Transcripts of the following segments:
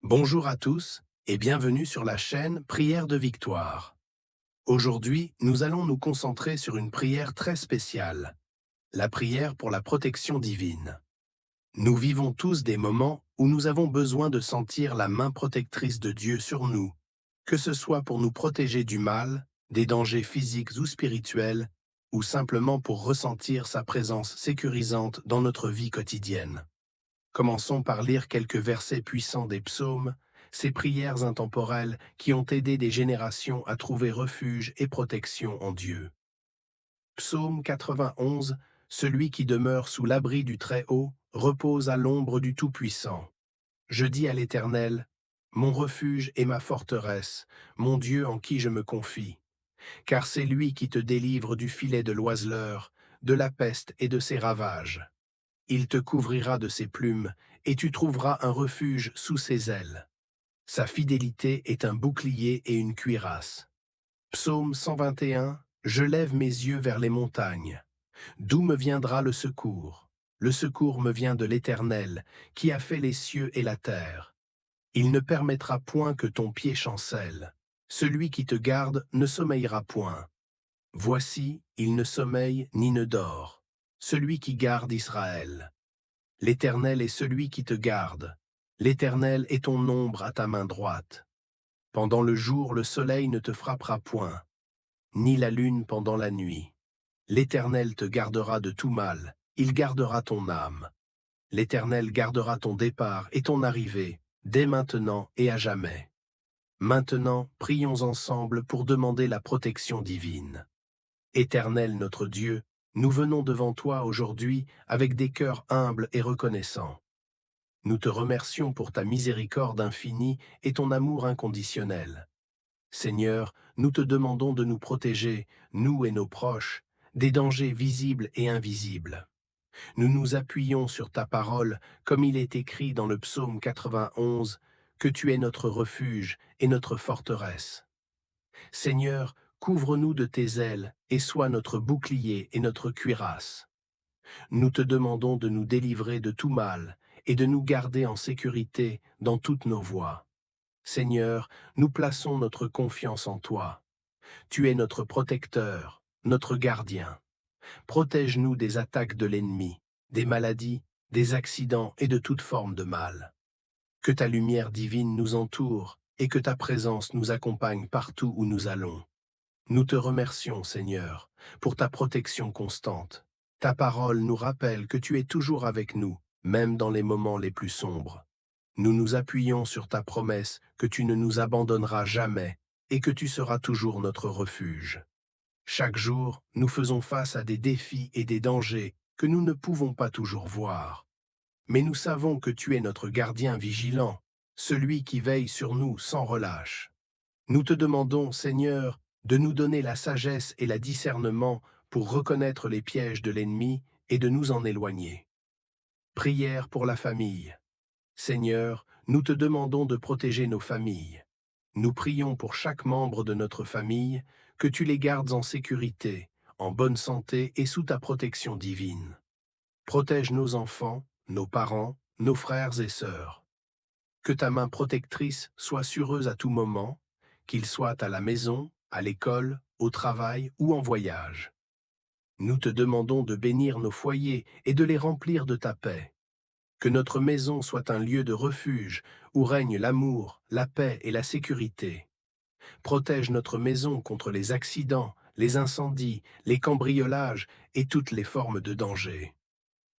Bonjour à tous et bienvenue sur la chaîne Prière de Victoire. Aujourd'hui, nous allons nous concentrer sur une prière très spéciale, la prière pour la protection divine. Nous vivons tous des moments où nous avons besoin de sentir la main protectrice de Dieu sur nous, que ce soit pour nous protéger du mal, des dangers physiques ou spirituels, ou simplement pour ressentir sa présence sécurisante dans notre vie quotidienne. Commençons par lire quelques versets puissants des psaumes, ces prières intemporelles qui ont aidé des générations à trouver refuge et protection en Dieu. Psaume 91, celui qui demeure sous l'abri du Très-Haut repose à l'ombre du Tout-Puissant. Je dis à l'Éternel, mon refuge et ma forteresse, mon Dieu en qui je me confie. Car c'est lui qui te délivre du filet de l'oiseleur, de la peste et de ses ravages. Il te couvrira de ses plumes, et tu trouveras un refuge sous ses ailes. Sa fidélité est un bouclier et une cuirasse. Psaume 121, je lève mes yeux vers les montagnes. D'où me viendra le secours? Le secours me vient de l'Éternel, qui a fait les cieux et la terre. Il ne permettra point que ton pied chancelle. Celui qui te garde ne sommeillera point. Voici, il ne sommeille ni ne dort. Celui qui garde Israël. L'Éternel est celui qui te garde. L'Éternel est ton ombre à ta main droite. Pendant le jour, le soleil ne te frappera point, ni la lune pendant la nuit. L'Éternel te gardera de tout mal, il gardera ton âme. L'Éternel gardera ton départ et ton arrivée, dès maintenant et à jamais. Maintenant, prions ensemble pour demander la protection divine. Éternel notre Dieu, nous venons devant toi aujourd'hui avec des cœurs humbles et reconnaissants. Nous te remercions pour ta miséricorde infinie et ton amour inconditionnel. Seigneur, nous te demandons de nous protéger, nous et nos proches, des dangers visibles et invisibles. Nous nous appuyons sur ta parole, comme il est écrit dans le psaume 91, que tu es notre refuge et notre forteresse. Seigneur, couvre-nous de tes ailes et sois notre bouclier et notre cuirasse. Nous te demandons de nous délivrer de tout mal et de nous garder en sécurité dans toutes nos voies. Seigneur, nous plaçons notre confiance en toi. Tu es notre protecteur, notre gardien. Protège-nous des attaques de l'ennemi, des maladies, des accidents et de toute forme de mal. Que ta lumière divine nous entoure et que ta présence nous accompagne partout où nous allons. Nous te remercions, Seigneur, pour ta protection constante. Ta parole nous rappelle que tu es toujours avec nous, même dans les moments les plus sombres. Nous nous appuyons sur ta promesse que tu ne nous abandonneras jamais et que tu seras toujours notre refuge. Chaque jour, nous faisons face à des défis et des dangers que nous ne pouvons pas toujours voir. Mais nous savons que tu es notre gardien vigilant, celui qui veille sur nous sans relâche. Nous te demandons, Seigneur, de nous donner la sagesse et le discernement pour reconnaître les pièges de l'ennemi et de nous en éloigner. Prière pour la famille. Seigneur, nous te demandons de protéger nos familles. Nous prions pour chaque membre de notre famille, que tu les gardes en sécurité, en bonne santé et sous ta protection divine. Protège nos enfants, nos parents, nos frères et sœurs. Que ta main protectrice soit sur eux à tout moment, qu'ils soient à la maison, à l'école, au travail ou en voyage. Nous te demandons de bénir nos foyers et de les remplir de ta paix. Que notre maison soit un lieu de refuge où règne l'amour, la paix et la sécurité. Protège notre maison contre les accidents, les incendies, les cambriolages et toutes les formes de danger.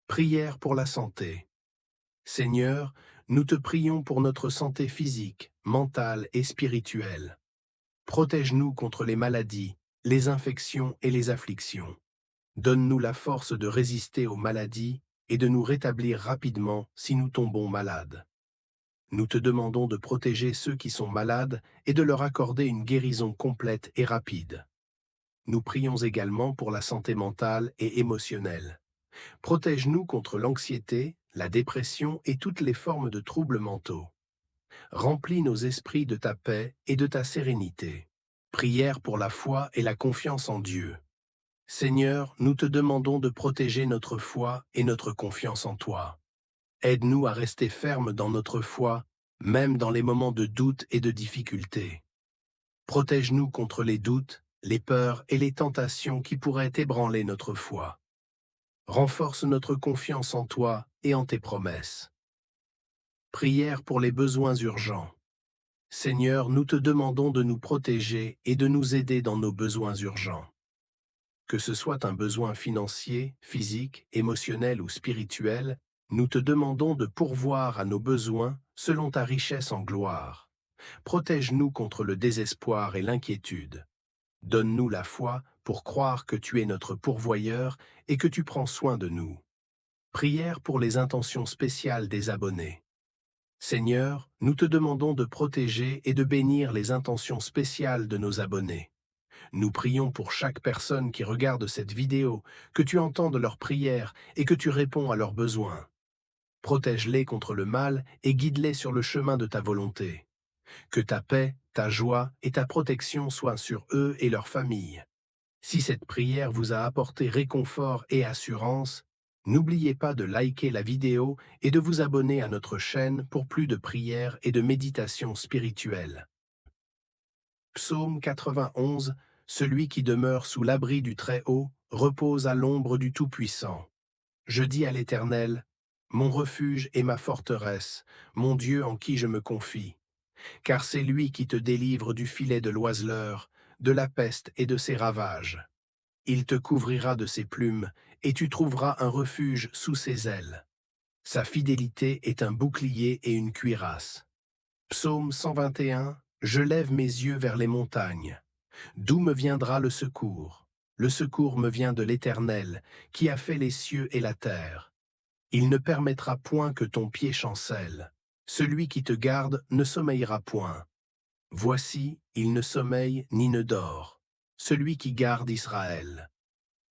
Prière pour la santé. Seigneur, nous te prions pour notre santé physique, mentale et spirituelle. Protège-nous contre les maladies, les infections et les afflictions. Donne-nous la force de résister aux maladies et de nous rétablir rapidement si nous tombons malades. Nous te demandons de protéger ceux qui sont malades et de leur accorder une guérison complète et rapide. Nous prions également pour la santé mentale et émotionnelle. Protège-nous contre l'anxiété, la dépression et toutes les formes de troubles mentaux. Remplis nos esprits de ta paix et de ta sérénité. Prière pour la foi et la confiance en Dieu. Seigneur, nous te demandons de protéger notre foi et notre confiance en toi. Aide-nous à rester fermes dans notre foi, même dans les moments de doute et de difficulté. Protège-nous contre les doutes, les peurs et les tentations qui pourraient ébranler notre foi. Renforce notre confiance en toi et en tes promesses. Prière pour les besoins urgents. Seigneur, nous te demandons de nous protéger et de nous aider dans nos besoins urgents. Que ce soit un besoin financier, physique, émotionnel ou spirituel, nous te demandons de pourvoir à nos besoins selon ta richesse en gloire. Protège-nous contre le désespoir et l'inquiétude. Donne-nous la foi pour croire que tu es notre pourvoyeur et que tu prends soin de nous. Prière pour les intentions spéciales des abonnés. Seigneur, nous te demandons de protéger et de bénir les intentions spéciales de nos abonnés. Nous prions pour chaque personne qui regarde cette vidéo, que tu entendes leurs prières et que tu réponds à leurs besoins. Protège-les contre le mal et guide-les sur le chemin de ta volonté. Que ta paix, ta joie et ta protection soient sur eux et leurs familles. Si cette prière vous a apporté réconfort et assurance, n'oubliez pas de liker la vidéo et de vous abonner à notre chaîne pour plus de prières et de méditations spirituelles. Psaume 91. Celui qui demeure sous l'abri du Très-Haut repose à l'ombre du Tout-Puissant. Je dis à l'Éternel, mon refuge et ma forteresse, mon Dieu en qui je me confie. Car c'est lui qui te délivre du filet de l'oiseleur, de la peste et de ses ravages. Il te couvrira de ses plumes, et tu trouveras un refuge sous ses ailes. Sa fidélité est un bouclier et une cuirasse. Psaume 121. Je lève mes yeux vers les montagnes. D'où me viendra le secours? Le secours me vient de l'Éternel, qui a fait les cieux et la terre. Il ne permettra point que ton pied chancelle. Celui qui te garde ne sommeillera point. Voici, il ne sommeille ni ne dort, celui qui garde Israël.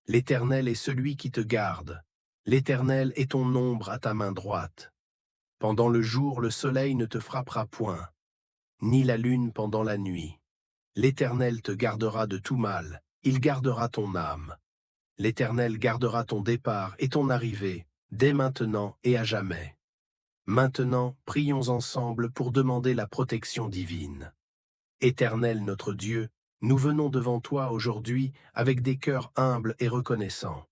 L'Éternel est celui qui te garde. L'Éternel est ton ombre à ta main droite. Pendant le jour, le soleil ne te frappera point, ni la lune pendant la nuit. L'Éternel te gardera de tout mal, il gardera ton âme. L'Éternel gardera ton départ et ton arrivée, dès maintenant et à jamais. Maintenant, prions ensemble pour demander la protection divine. Éternel notre Dieu, nous venons devant toi aujourd'hui avec des cœurs humbles et reconnaissants.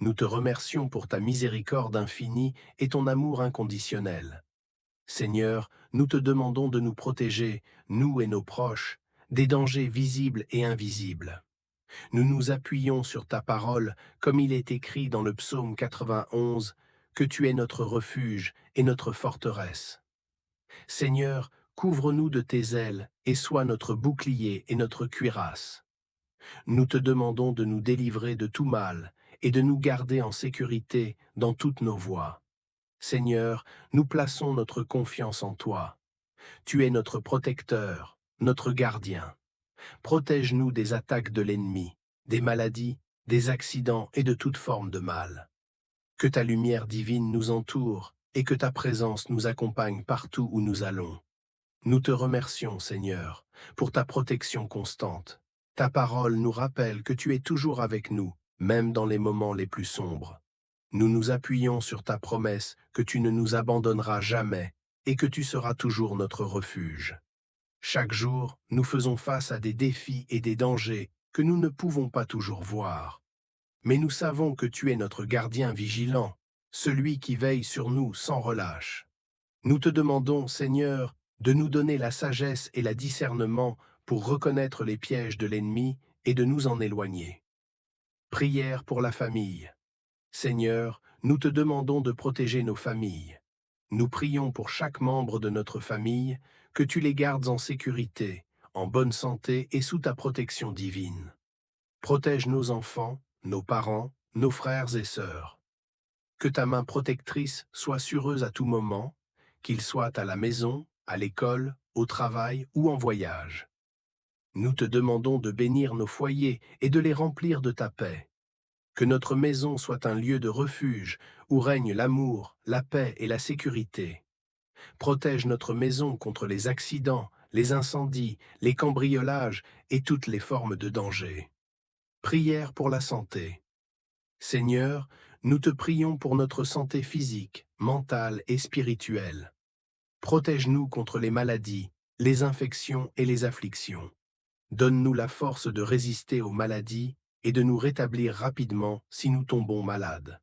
Nous te remercions pour ta miséricorde infinie et ton amour inconditionnel. Seigneur, nous te demandons de nous protéger, nous et nos proches, des dangers visibles et invisibles. Nous nous appuyons sur ta parole, comme il est écrit dans le psaume 91, que tu es notre refuge et notre forteresse. Seigneur, couvre-nous de tes ailes et sois notre bouclier et notre cuirasse. Nous te demandons de nous délivrer de tout mal et de nous garder en sécurité dans toutes nos voies. Seigneur, nous plaçons notre confiance en toi. Tu es notre protecteur, notre gardien. Protège-nous des attaques de l'ennemi, des maladies, des accidents et de toute forme de mal. Que ta lumière divine nous entoure et que ta présence nous accompagne partout où nous allons. Nous te remercions, Seigneur, pour ta protection constante. Ta parole nous rappelle que tu es toujours avec nous, même dans les moments les plus sombres. Nous nous appuyons sur ta promesse que tu ne nous abandonneras jamais et que tu seras toujours notre refuge. Chaque jour, nous faisons face à des défis et des dangers que nous ne pouvons pas toujours voir. Mais nous savons que tu es notre gardien vigilant, celui qui veille sur nous sans relâche. Nous te demandons, Seigneur, de nous donner la sagesse et le discernement pour reconnaître les pièges de l'ennemi et de nous en éloigner. Prière pour la famille. Seigneur, nous te demandons de protéger nos familles. Nous prions pour chaque membre de notre famille, que tu les gardes en sécurité, en bonne santé et sous ta protection divine. Protège nos enfants, nos parents, nos frères et sœurs. Que ta main protectrice soit sur eux à tout moment, qu'ils soient à la maison, à l'école, au travail ou en voyage. Nous te demandons de bénir nos foyers et de les remplir de ta paix. Que notre maison soit un lieu de refuge où règne l'amour, la paix et la sécurité. Protège notre maison contre les accidents, les incendies, les cambriolages et toutes les formes de danger. Prière pour la santé. Seigneur, nous te prions pour notre santé physique, mentale et spirituelle. Protège-nous contre les maladies, les infections et les afflictions. Donne-nous la force de résister aux maladies et de nous rétablir rapidement si nous tombons malades.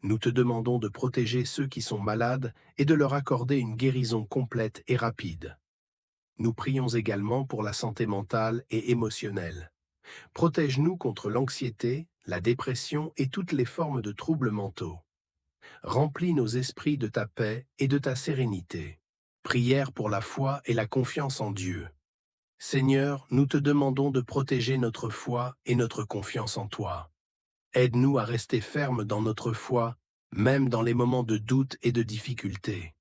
Nous te demandons de protéger ceux qui sont malades et de leur accorder une guérison complète et rapide. Nous prions également pour la santé mentale et émotionnelle. Protège-nous contre l'anxiété, la dépression et toutes les formes de troubles mentaux. Remplis nos esprits de ta paix et de ta sérénité. Prière pour la foi et la confiance en Dieu. Seigneur, nous te demandons de protéger notre foi et notre confiance en toi. Aide-nous à rester fermes dans notre foi, même dans les moments de doute et de difficulté.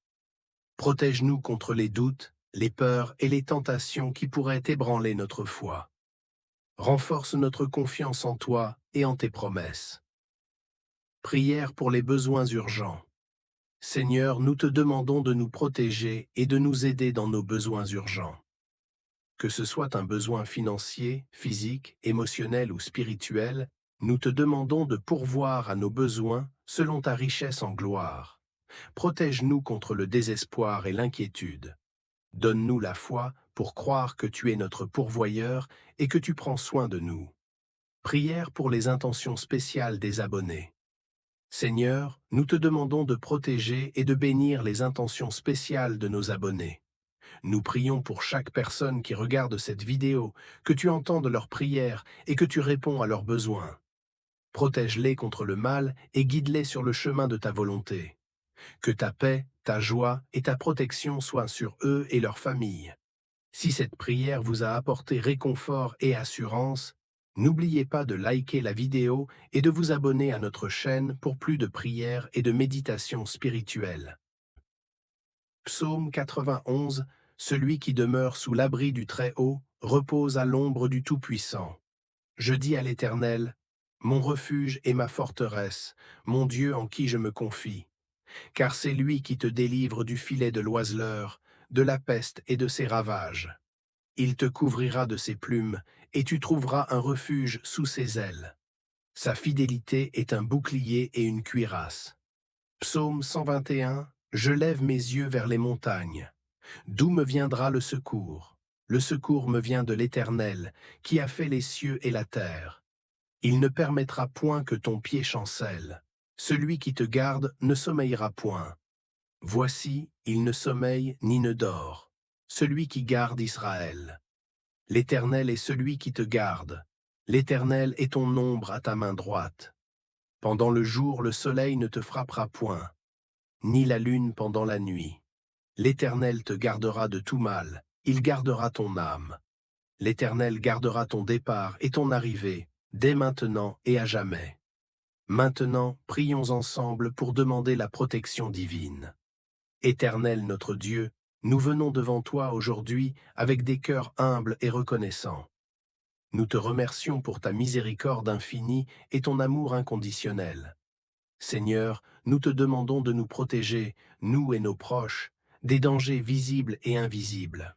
Protège-nous contre les doutes, les peurs et les tentations qui pourraient ébranler notre foi. Renforce notre confiance en toi et en tes promesses. Prière pour les besoins urgents. Seigneur, nous te demandons de nous protéger et de nous aider dans nos besoins urgents. Que ce soit un besoin financier, physique, émotionnel ou spirituel, nous te demandons de pourvoir à nos besoins selon ta richesse en gloire. Protège-nous contre le désespoir et l'inquiétude. Donne-nous la foi pour croire que tu es notre pourvoyeur et que tu prends soin de nous. Prière pour les intentions spéciales des abonnés. Seigneur, nous te demandons de protéger et de bénir les intentions spéciales de nos abonnés. Nous prions pour chaque personne qui regarde cette vidéo, que tu entendes leurs prières et que tu réponds à leurs besoins. Protège-les contre le mal et guide-les sur le chemin de ta volonté. Que ta paix, ta joie et ta protection soient sur eux et leurs familles. Si cette prière vous a apporté réconfort et assurance, n'oubliez pas de liker la vidéo et de vous abonner à notre chaîne pour plus de prières et de méditations spirituelles. Psaume 91. Celui qui demeure sous l'abri du Très-Haut repose à l'ombre du Tout-Puissant. Je dis à l'Éternel, mon refuge et ma forteresse, mon Dieu en qui je me confie. Car c'est lui qui te délivre du filet de l'oiseleur, de la peste et de ses ravages. Il te couvrira de ses plumes, et tu trouveras un refuge sous ses ailes. Sa fidélité est un bouclier et une cuirasse. Psaume 121. Je lève mes yeux vers les montagnes. D'où me viendra le secours? Le secours me vient de l'Éternel, qui a fait les cieux et la terre. Il ne permettra point que ton pied chancelle. Celui qui te garde ne sommeillera point. Voici, il ne sommeille ni ne dort, celui qui garde Israël. L'Éternel est celui qui te garde. L'Éternel est ton ombre à ta main droite. Pendant le jour, le soleil ne te frappera point, ni la lune pendant la nuit. L'Éternel te gardera de tout mal, il gardera ton âme. L'Éternel gardera ton départ et ton arrivée, dès maintenant et à jamais. Maintenant, prions ensemble pour demander la protection divine. Éternel notre Dieu, nous venons devant toi aujourd'hui avec des cœurs humbles et reconnaissants. Nous te remercions pour ta miséricorde infinie et ton amour inconditionnel. Seigneur, nous te demandons de nous protéger, nous et nos proches, des dangers visibles et invisibles.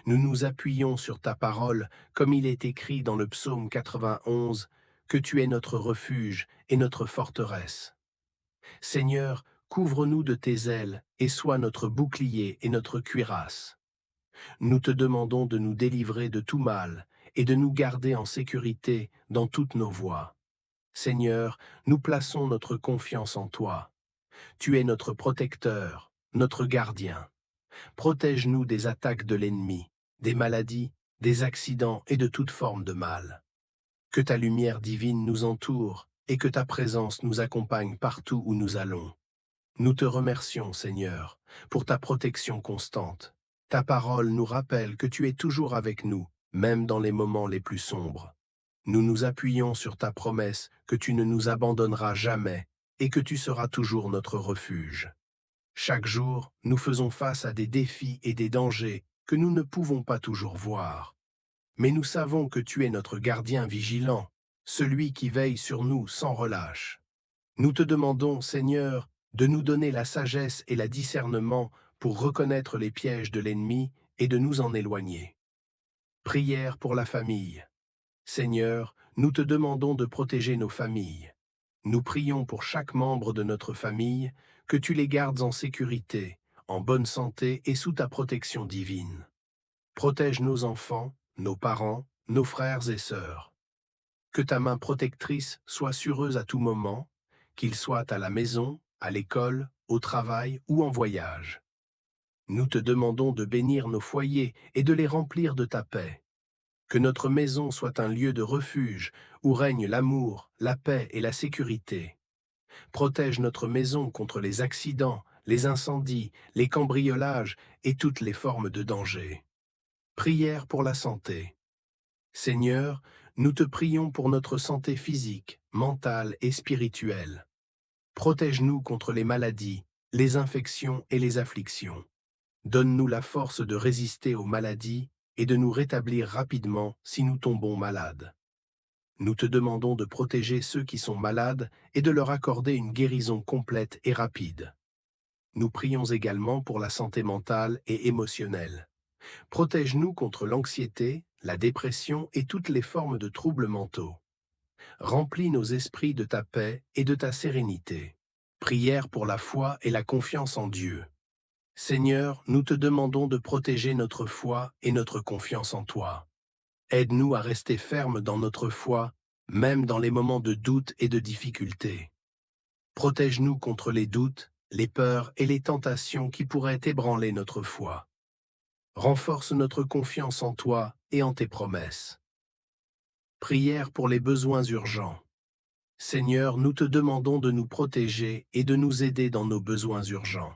Nous nous appuyons sur ta parole, comme il est écrit dans le psaume 91, que tu es notre refuge et notre forteresse. Seigneur, couvre-nous de tes ailes et sois notre bouclier et notre cuirasse. Nous te demandons de nous délivrer de tout mal et de nous garder en sécurité dans toutes nos voies. Seigneur, nous plaçons notre confiance en toi. Tu es notre protecteur, notre gardien. Protège-nous des attaques de l'ennemi, des maladies, des accidents et de toute forme de mal. Que ta lumière divine nous entoure et que ta présence nous accompagne partout où nous allons. Nous te remercions, Seigneur, pour ta protection constante. Ta parole nous rappelle que tu es toujours avec nous, même dans les moments les plus sombres. Nous nous appuyons sur ta promesse que tu ne nous abandonneras jamais et que tu seras toujours notre refuge. Chaque jour, nous faisons face à des défis et des dangers que nous ne pouvons pas toujours voir. Mais nous savons que tu es notre gardien vigilant, celui qui veille sur nous sans relâche. Nous te demandons, Seigneur, de nous donner la sagesse et le discernement pour reconnaître les pièges de l'ennemi et de nous en éloigner. Prière pour la famille. Seigneur, nous te demandons de protéger nos familles. Nous prions pour chaque membre de notre famille, que tu les gardes en sécurité, en bonne santé et sous ta protection divine. Protège nos enfants, nos parents, nos frères et sœurs. Que ta main protectrice soit sur eux à tout moment, qu'ils soient à la maison, à l'école, au travail ou en voyage. Nous te demandons de bénir nos foyers et de les remplir de ta paix. Que notre maison soit un lieu de refuge où règne l'amour, la paix et la sécurité. Protège notre maison contre les accidents, les incendies, les cambriolages et toutes les formes de danger. Prière pour la santé. Seigneur, nous te prions pour notre santé physique, mentale et spirituelle. Protège-nous contre les maladies, les infections et les afflictions. Donne-nous la force de résister aux maladies et de nous rétablir rapidement si nous tombons malades. Nous te demandons de protéger ceux qui sont malades et de leur accorder une guérison complète et rapide. Nous prions également pour la santé mentale et émotionnelle. Protège-nous contre l'anxiété, la dépression et toutes les formes de troubles mentaux. Remplis nos esprits de ta paix et de ta sérénité. Prière pour la foi et la confiance en Dieu. Seigneur, nous te demandons de protéger notre foi et notre confiance en toi. Aide-nous à rester fermes dans notre foi, même dans les moments de doute et de difficulté. Protège-nous contre les doutes, les peurs et les tentations qui pourraient ébranler notre foi. Renforce notre confiance en toi et en tes promesses. Prière pour les besoins urgents. Seigneur, nous te demandons de nous protéger et de nous aider dans nos besoins urgents.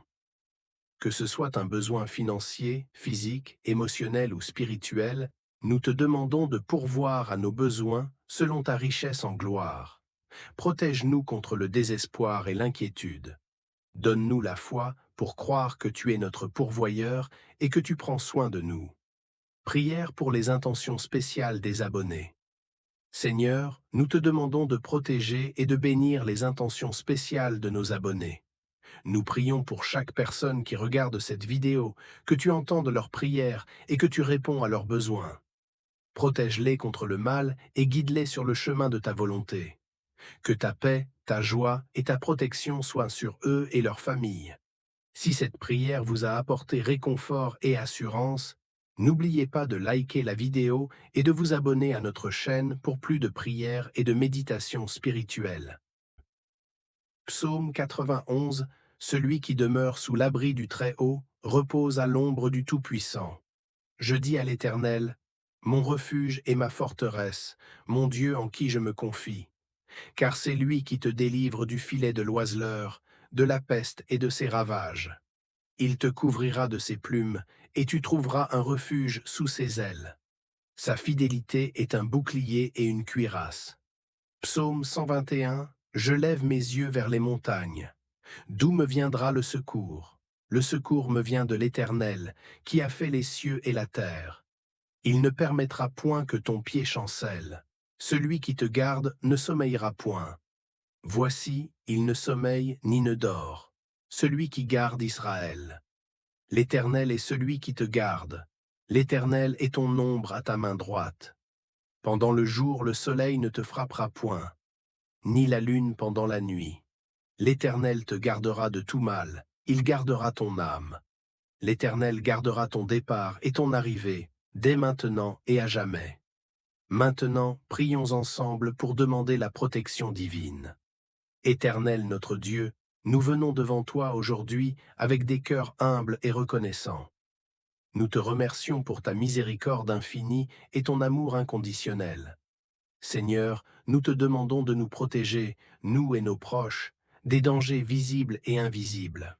Que ce soit un besoin financier, physique, émotionnel ou spirituel, nous te demandons de pourvoir à nos besoins selon ta richesse en gloire. Protège-nous contre le désespoir et l'inquiétude. Donne-nous la foi pour croire que tu es notre pourvoyeur et que tu prends soin de nous. Prière pour les intentions spéciales des abonnés. Seigneur, nous te demandons de protéger et de bénir les intentions spéciales de nos abonnés. Nous prions pour chaque personne qui regarde cette vidéo, que tu entendes leurs prières et que tu réponds à leurs besoins. Protège-les contre le mal et guide-les sur le chemin de ta volonté. Que ta paix, ta joie et ta protection soient sur eux et leurs familles. Si cette prière vous a apporté réconfort et assurance, n'oubliez pas de liker la vidéo et de vous abonner à notre chaîne pour plus de prières et de méditations spirituelles. Psaume 91, celui qui demeure sous l'abri du Très-Haut repose à l'ombre du Tout-Puissant. Je dis à l'Éternel, mon refuge et ma forteresse, mon Dieu en qui je me confie. Car c'est lui qui te délivre du filet de l'oiseleur, de la peste et de ses ravages. Il te couvrira de ses plumes, et tu trouveras un refuge sous ses ailes. Sa fidélité est un bouclier et une cuirasse. Psaume 121, je lève mes yeux vers les montagnes. D'où me viendra le secours? Le secours me vient de l'Éternel, qui a fait les cieux et la terre. Il ne permettra point que ton pied chancelle. Celui qui te garde ne sommeillera point. Voici, il ne sommeille ni ne dort, celui qui garde Israël. L'Éternel est celui qui te garde. L'Éternel est ton ombre à ta main droite. Pendant le jour, le soleil ne te frappera point, ni la lune pendant la nuit. L'Éternel te gardera de tout mal, il gardera ton âme. L'Éternel gardera ton départ et ton arrivée, dès maintenant et à jamais. Maintenant, prions ensemble pour demander la protection divine. Éternel notre Dieu, nous venons devant toi aujourd'hui avec des cœurs humbles et reconnaissants. Nous te remercions pour ta miséricorde infinie et ton amour inconditionnel. Seigneur, nous te demandons de nous protéger, nous et nos proches, des dangers visibles et invisibles.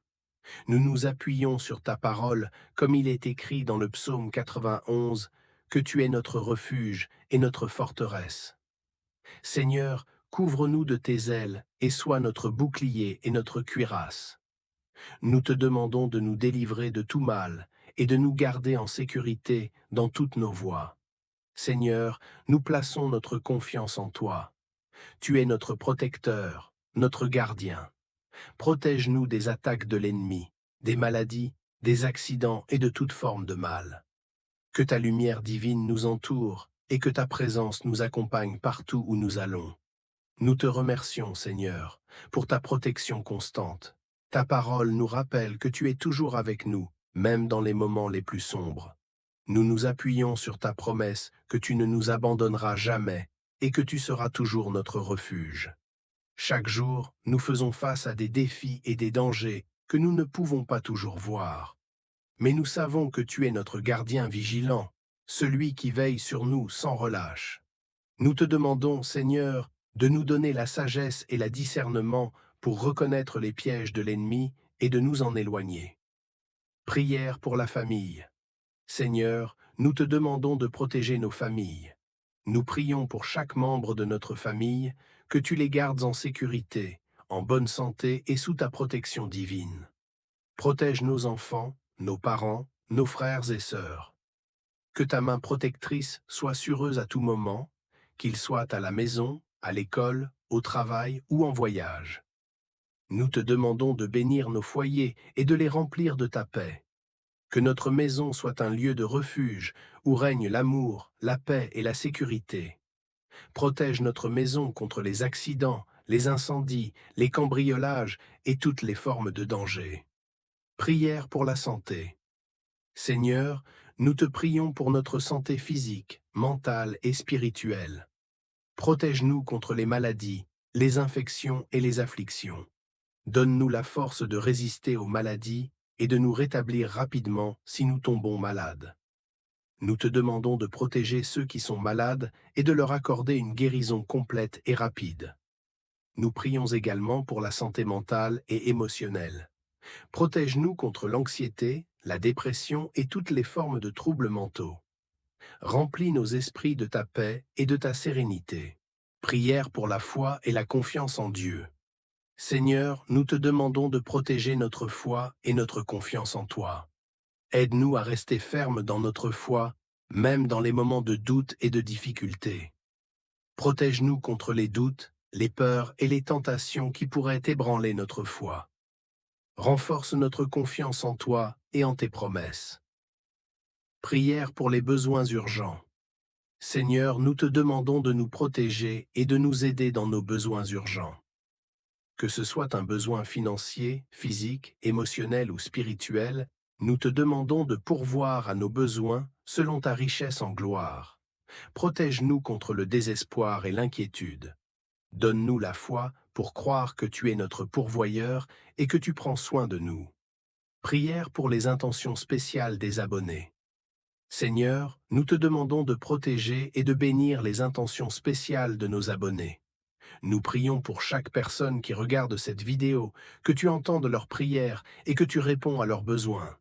Nous nous appuyons sur ta parole, comme il est écrit dans le psaume 91, que tu es notre refuge et notre forteresse. Seigneur, couvre-nous de tes ailes et sois notre bouclier et notre cuirasse. Nous te demandons de nous délivrer de tout mal et de nous garder en sécurité dans toutes nos voies. Seigneur, nous plaçons notre confiance en toi. Tu es notre protecteur, notre gardien. Protège-nous des attaques de l'ennemi, des maladies, des accidents et de toute forme de mal. Que ta lumière divine nous entoure et que ta présence nous accompagne partout où nous allons. Nous te remercions, Seigneur, pour ta protection constante. Ta parole nous rappelle que tu es toujours avec nous, même dans les moments les plus sombres. Nous nous appuyons sur ta promesse que tu ne nous abandonneras jamais et que tu seras toujours notre refuge. Chaque jour, nous faisons face à des défis et des dangers que nous ne pouvons pas toujours voir. Mais nous savons que tu es notre gardien vigilant, celui qui veille sur nous sans relâche. Nous te demandons, Seigneur, de nous donner la sagesse et la discernement pour reconnaître les pièges de l'ennemi et de nous en éloigner. Prière pour la famille. Seigneur, nous te demandons de protéger nos familles. Nous prions pour chaque membre de notre famille, que tu les gardes en sécurité, en bonne santé et sous ta protection divine. Protège nos enfants, nos parents, nos frères et sœurs. Que ta main protectrice soit sur eux à tout moment, qu'ils soient à la maison, à l'école, au travail ou en voyage. Nous te demandons de bénir nos foyers et de les remplir de ta paix. Que notre maison soit un lieu de refuge où règne l'amour, la paix et la sécurité. Protège notre maison contre les accidents, les incendies, les cambriolages et toutes les formes de danger. Prière pour la santé. Seigneur, nous te prions pour notre santé physique, mentale et spirituelle. Protège-nous contre les maladies, les infections et les afflictions. Donne-nous la force de résister aux maladies et de nous rétablir rapidement si nous tombons malades. Nous te demandons de protéger ceux qui sont malades et de leur accorder une guérison complète et rapide. Nous prions également pour la santé mentale et émotionnelle. Protège-nous contre l'anxiété, la dépression et toutes les formes de troubles mentaux. Remplis nos esprits de ta paix et de ta sérénité. Prière pour la foi et la confiance en Dieu. Seigneur, nous te demandons de protéger notre foi et notre confiance en toi. Aide-nous à rester fermes dans notre foi, même dans les moments de doute et de difficulté. Protège-nous contre les doutes, les peurs et les tentations qui pourraient ébranler notre foi. Renforce notre confiance en toi et en tes promesses. Prière pour les besoins urgents. Seigneur, nous te demandons de nous protéger et de nous aider dans nos besoins urgents. Que ce soit un besoin financier, physique, émotionnel ou spirituel, nous te demandons de pourvoir à nos besoins selon ta richesse en gloire. Protège-nous contre le désespoir et l'inquiétude. Donne-nous la foi pour croire que tu es notre pourvoyeur et que tu prends soin de nous. Prière pour les intentions spéciales des abonnés. Seigneur, nous te demandons de protéger et de bénir les intentions spéciales de nos abonnés. Nous prions pour chaque personne qui regarde cette vidéo, que tu entendes leurs prières et que tu réponds à leurs besoins.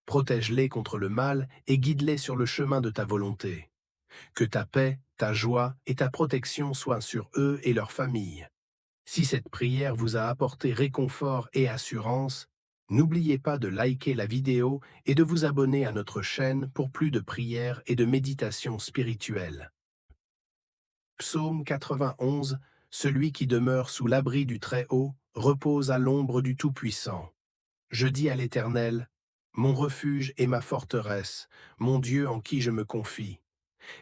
Protège-les contre le mal et guide-les sur le chemin de ta volonté. Que ta paix, ta joie et ta protection soient sur eux et leurs familles. Si cette prière vous a apporté réconfort et assurance, n'oubliez pas de liker la vidéo et de vous abonner à notre chaîne pour plus de prières et de méditations spirituelles. Psaume 91. Celui qui demeure sous l'abri du Très-Haut repose à l'ombre du Tout-Puissant. Je dis à l'Éternel, mon refuge et ma forteresse, mon Dieu en qui je me confie.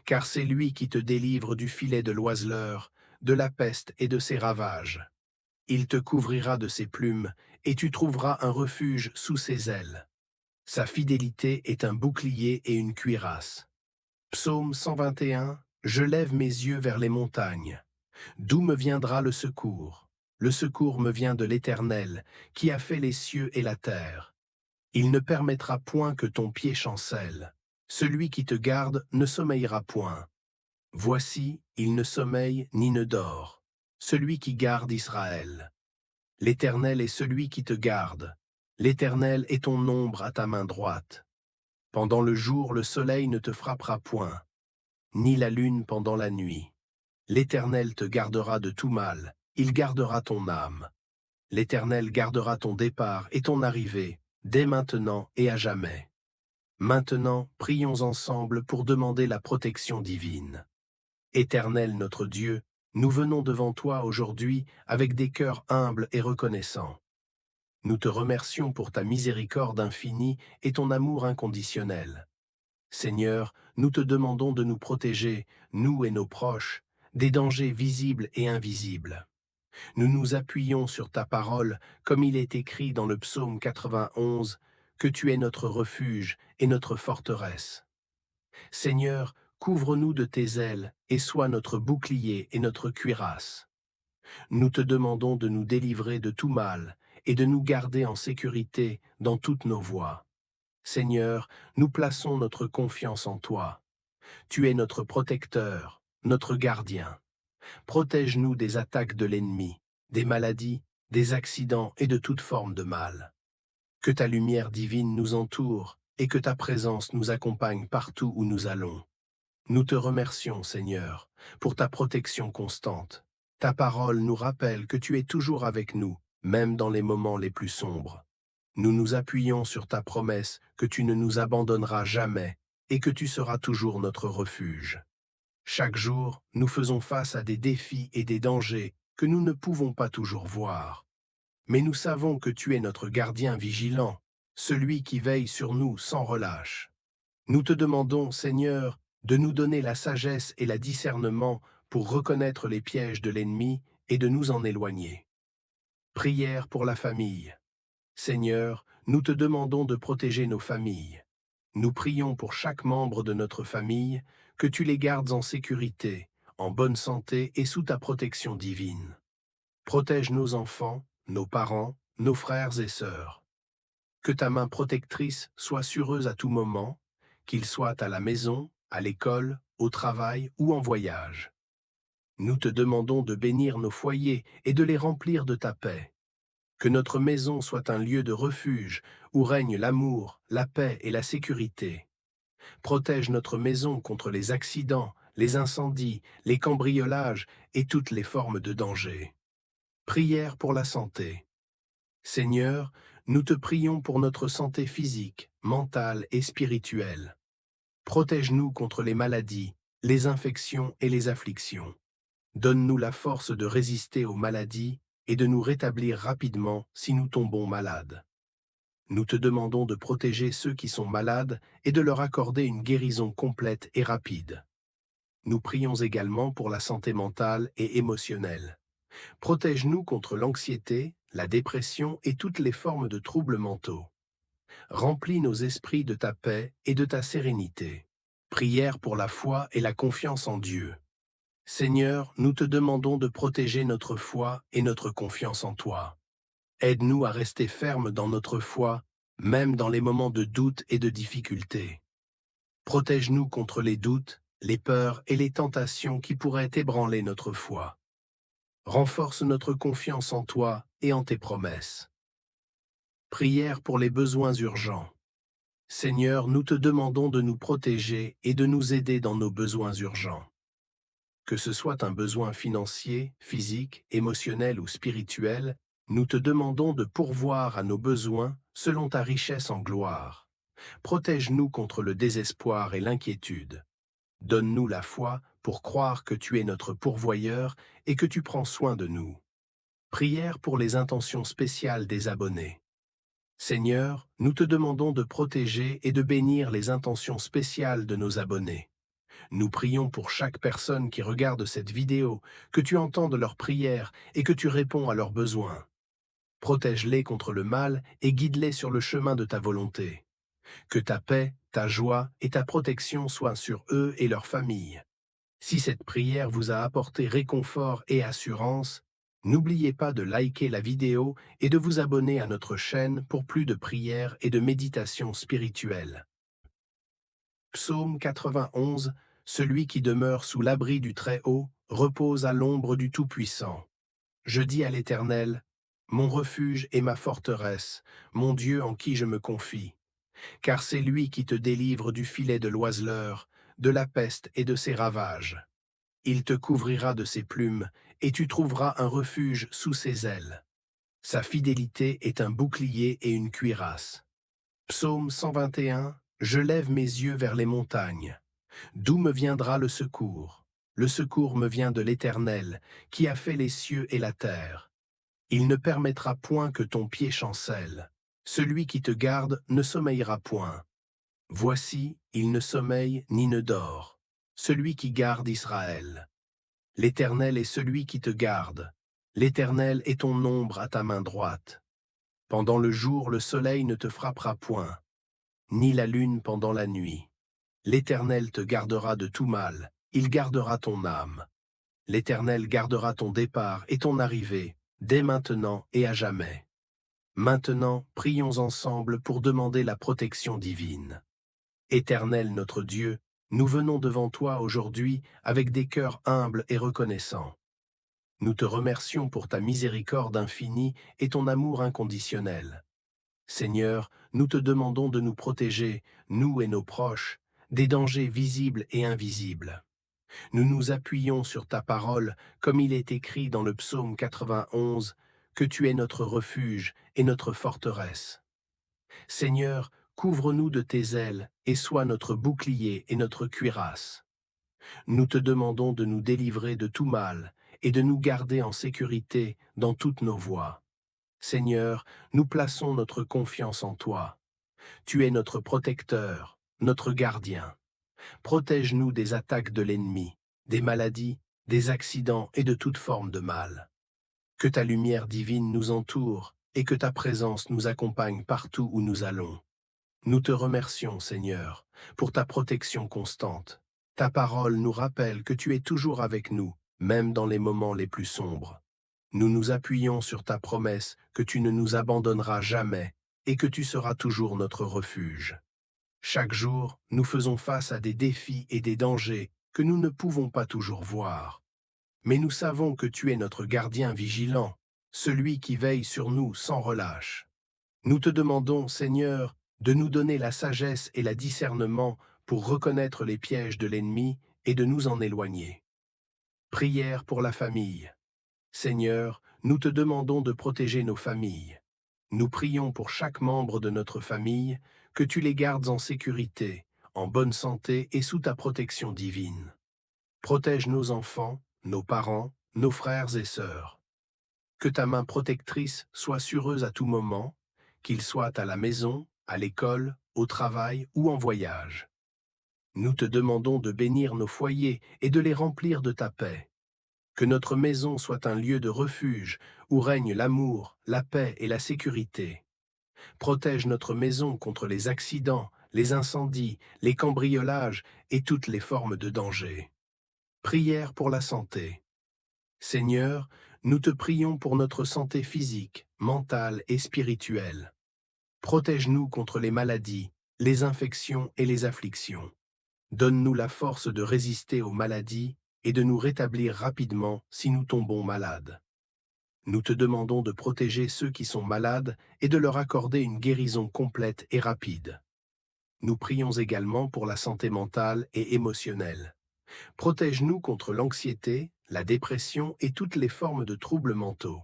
Car c'est lui qui te délivre du filet de l'oiseleur, de la peste et de ses ravages. Il te couvrira de ses plumes, et tu trouveras un refuge sous ses ailes. Sa fidélité est un bouclier et une cuirasse. Psaume 121. Je lève mes yeux vers les montagnes. D'où me viendra le secours? Le secours me vient de l'Éternel, qui a fait les cieux et la terre. Il ne permettra point que ton pied chancelle. Celui qui te garde ne sommeillera point. Voici, il ne sommeille ni ne dort. Celui qui garde Israël. L'Éternel est celui qui te garde. L'Éternel est ton ombre à ta main droite. Pendant le jour, le soleil ne te frappera point, ni la lune pendant la nuit. L'Éternel te gardera de tout mal, il gardera ton âme. L'Éternel gardera ton départ et ton arrivée, dès maintenant et à jamais. Maintenant, prions ensemble pour demander la protection divine. Éternel notre Dieu, nous venons devant toi aujourd'hui avec des cœurs humbles et reconnaissants. Nous te remercions pour ta miséricorde infinie et ton amour inconditionnel. Seigneur, nous te demandons de nous protéger, nous et nos proches, des dangers visibles et invisibles. Nous nous appuyons sur ta parole, comme il est écrit dans le psaume 91, que tu es notre refuge et notre forteresse. Seigneur, couvre-nous de tes ailes et sois notre bouclier et notre cuirasse. Nous te demandons de nous délivrer de tout mal et de nous garder en sécurité dans toutes nos voies. Seigneur, nous plaçons notre confiance en toi. Tu es notre protecteur, notre gardien. Protège-nous des attaques de l'ennemi, des maladies, des accidents et de toute forme de mal. Que ta lumière divine nous entoure et que ta présence nous accompagne partout où nous allons. Nous te remercions, Seigneur, pour ta protection constante. Ta parole nous rappelle que tu es toujours avec nous, même dans les moments les plus sombres. Nous nous appuyons sur ta promesse que tu ne nous abandonneras jamais et que tu seras toujours notre refuge. Chaque jour, nous faisons face à des défis et des dangers que nous ne pouvons pas toujours voir. Mais nous savons que tu es notre gardien vigilant, celui qui veille sur nous sans relâche. Nous te demandons, Seigneur, de nous donner la sagesse et le discernement pour reconnaître les pièges de l'ennemi et de nous en éloigner. Prière pour la famille. Seigneur, nous te demandons de protéger nos familles. Nous prions pour chaque membre de notre famille, que tu les gardes en sécurité, en bonne santé et sous ta protection divine. Protège nos enfants, nos parents, nos frères et sœurs. Que ta main protectrice soit sur eux à tout moment, qu'ils soient à la maison, à l'école, au travail ou en voyage. Nous te demandons de bénir nos foyers et de les remplir de ta paix. Que notre maison soit un lieu de refuge où règne l'amour, la paix et la sécurité. Protège notre maison contre les accidents, les incendies, les cambriolages et toutes les formes de danger. Prière pour la santé. Seigneur, nous te prions pour notre santé physique, mentale et spirituelle. Protège-nous contre les maladies, les infections et les afflictions. Donne-nous la force de résister aux maladies et de nous rétablir rapidement si nous tombons malades. Nous te demandons de protéger ceux qui sont malades et de leur accorder une guérison complète et rapide. Nous prions également pour la santé mentale et émotionnelle. Protège-nous contre l'anxiété, la dépression et toutes les formes de troubles mentaux. Remplis nos esprits de ta paix et de ta sérénité. Prière pour la foi et la confiance en Dieu. Seigneur, nous te demandons de protéger notre foi et notre confiance en toi. Aide-nous à rester fermes dans notre foi, même dans les moments de doute et de difficulté. Protège-nous contre les doutes, les peurs et les tentations qui pourraient ébranler notre foi. Renforce notre confiance en toi et en tes promesses. Prière pour les besoins urgents. Seigneur, nous te demandons de nous protéger et de nous aider dans nos besoins urgents. Que ce soit un besoin financier, physique, émotionnel ou spirituel, nous te demandons de pourvoir à nos besoins selon ta richesse en gloire. Protège-nous contre le désespoir et l'inquiétude. Donne-nous la foi pour croire que tu es notre pourvoyeur et que tu prends soin de nous. Prière pour les intentions spéciales des abonnés. Seigneur, nous te demandons de protéger et de bénir les intentions spéciales de nos abonnés. Nous prions pour chaque personne qui regarde cette vidéo, que tu entendes leurs prières et que tu réponds à leurs besoins. Protège-les contre le mal et guide-les sur le chemin de ta volonté. Que ta paix, ta joie et ta protection soient sur eux et leurs familles. Si cette prière vous a apporté réconfort et assurance, n'oubliez pas de liker la vidéo et de vous abonner à notre chaîne pour plus de prières et de méditations spirituelles. Psaume 91, celui qui demeure sous l'abri du Très-Haut repose à l'ombre du Tout-Puissant. Je dis à l'Éternel, mon refuge et ma forteresse, mon Dieu en qui je me confie. Car c'est lui qui te délivre du filet de l'oiseleur, de la peste et de ses ravages. Il te couvrira de ses plumes, et tu trouveras un refuge sous ses ailes. Sa fidélité est un bouclier et une cuirasse. Psaume 121, je lève mes yeux vers les montagnes. D'où me viendra le secours? Le secours me vient de l'Éternel, qui a fait les cieux et la terre. Il ne permettra point que ton pied chancelle. Celui qui te garde ne sommeillera point. Voici, il ne sommeille ni ne dort. Celui qui garde Israël. L'Éternel est celui qui te garde. L'Éternel est ton ombre à ta main droite. Pendant le jour, le soleil ne te frappera point, ni la lune pendant la nuit. L'Éternel te gardera de tout mal, il gardera ton âme. L'Éternel gardera ton départ et ton arrivée, dès maintenant et à jamais. Maintenant, prions ensemble pour demander la protection divine. Éternel notre Dieu, nous venons devant toi aujourd'hui avec des cœurs humbles et reconnaissants. Nous te remercions pour ta miséricorde infinie et ton amour inconditionnel. Seigneur, nous te demandons de nous protéger, nous et nos proches, des dangers visibles et invisibles. Nous nous appuyons sur ta parole, comme il est écrit dans le psaume 91, que tu es notre refuge et notre forteresse. Seigneur, couvre-nous de tes ailes et sois notre bouclier et notre cuirasse. Nous te demandons de nous délivrer de tout mal et de nous garder en sécurité dans toutes nos voies. Seigneur, nous plaçons notre confiance en toi. Tu es notre protecteur, notre gardien. Protège-nous des attaques de l'ennemi, des maladies, des accidents et de toute forme de mal. Que ta lumière divine nous entoure et que ta présence nous accompagne partout où nous allons. Nous te remercions, Seigneur, pour ta protection constante. Ta parole nous rappelle que tu es toujours avec nous, même dans les moments les plus sombres. Nous nous appuyons sur ta promesse que tu ne nous abandonneras jamais et que tu seras toujours notre refuge. Chaque jour, nous faisons face à des défis et des dangers que nous ne pouvons pas toujours voir. Mais nous savons que tu es notre gardien vigilant, celui qui veille sur nous sans relâche. Nous te demandons, Seigneur, de nous donner la sagesse et le discernement pour reconnaître les pièges de l'ennemi et de nous en éloigner. Prière pour la famille. Seigneur, nous te demandons de protéger nos familles. Nous prions pour chaque membre de notre famille, que tu les gardes en sécurité, en bonne santé et sous ta protection divine. Protège nos enfants, nos parents, nos frères et sœurs. Que ta main protectrice soit sur eux à tout moment, qu'ils soient à la maison, à l'école, au travail ou en voyage. Nous te demandons de bénir nos foyers et de les remplir de ta paix. Que notre maison soit un lieu de refuge où règne l'amour, la paix et la sécurité. Protège notre maison contre les accidents, les incendies, les cambriolages et toutes les formes de danger. Prière pour la santé. Seigneur, nous te prions pour notre santé physique, mentale et spirituelle. Protège-nous contre les maladies, les infections et les afflictions. Donne-nous la force de résister aux maladies et de nous rétablir rapidement si nous tombons malades. Nous te demandons de protéger ceux qui sont malades et de leur accorder une guérison complète et rapide. Nous prions également pour la santé mentale et émotionnelle. Protège-nous contre l'anxiété, la dépression et toutes les formes de troubles mentaux.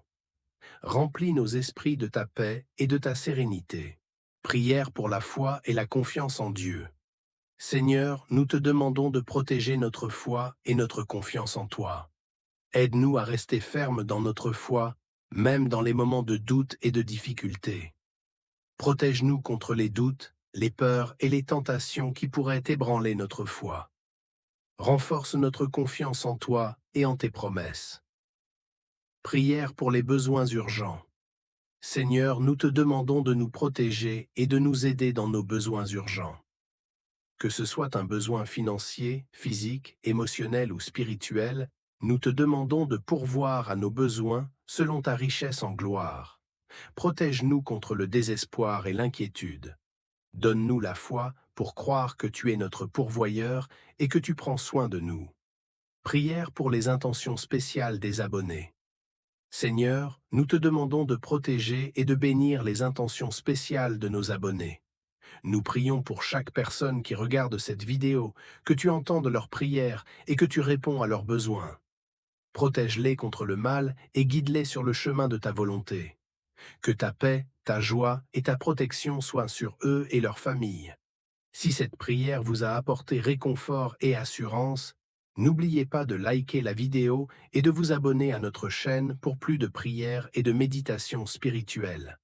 Remplis nos esprits de ta paix et de ta sérénité. Prière pour la foi et la confiance en Dieu. Seigneur, nous te demandons de protéger notre foi et notre confiance en toi. Aide-nous à rester fermes dans notre foi, même dans les moments de doute et de difficulté. Protège-nous contre les doutes, les peurs et les tentations qui pourraient ébranler notre foi. Renforce notre confiance en toi et en tes promesses. Prière pour les besoins urgents. Seigneur, nous te demandons de nous protéger et de nous aider dans nos besoins urgents. Que ce soit un besoin financier, physique, émotionnel ou spirituel, nous te demandons de pourvoir à nos besoins selon ta richesse en gloire. Protège-nous contre le désespoir et l'inquiétude. Donne-nous la foi pour croire que tu es notre pourvoyeur et que tu prends soin de nous. Prière pour les intentions spéciales des abonnés. Seigneur, nous te demandons de protéger et de bénir les intentions spéciales de nos abonnés. Nous prions pour chaque personne qui regarde cette vidéo, que tu entendes leurs prières et que tu réponds à leurs besoins. Protège-les contre le mal et guide-les sur le chemin de ta volonté. Que ta paix, ta joie et ta protection soient sur eux et leurs familles. Si cette prière vous a apporté réconfort et assurance, n'oubliez pas de liker la vidéo et de vous abonner à notre chaîne pour plus de prières et de méditations spirituelles.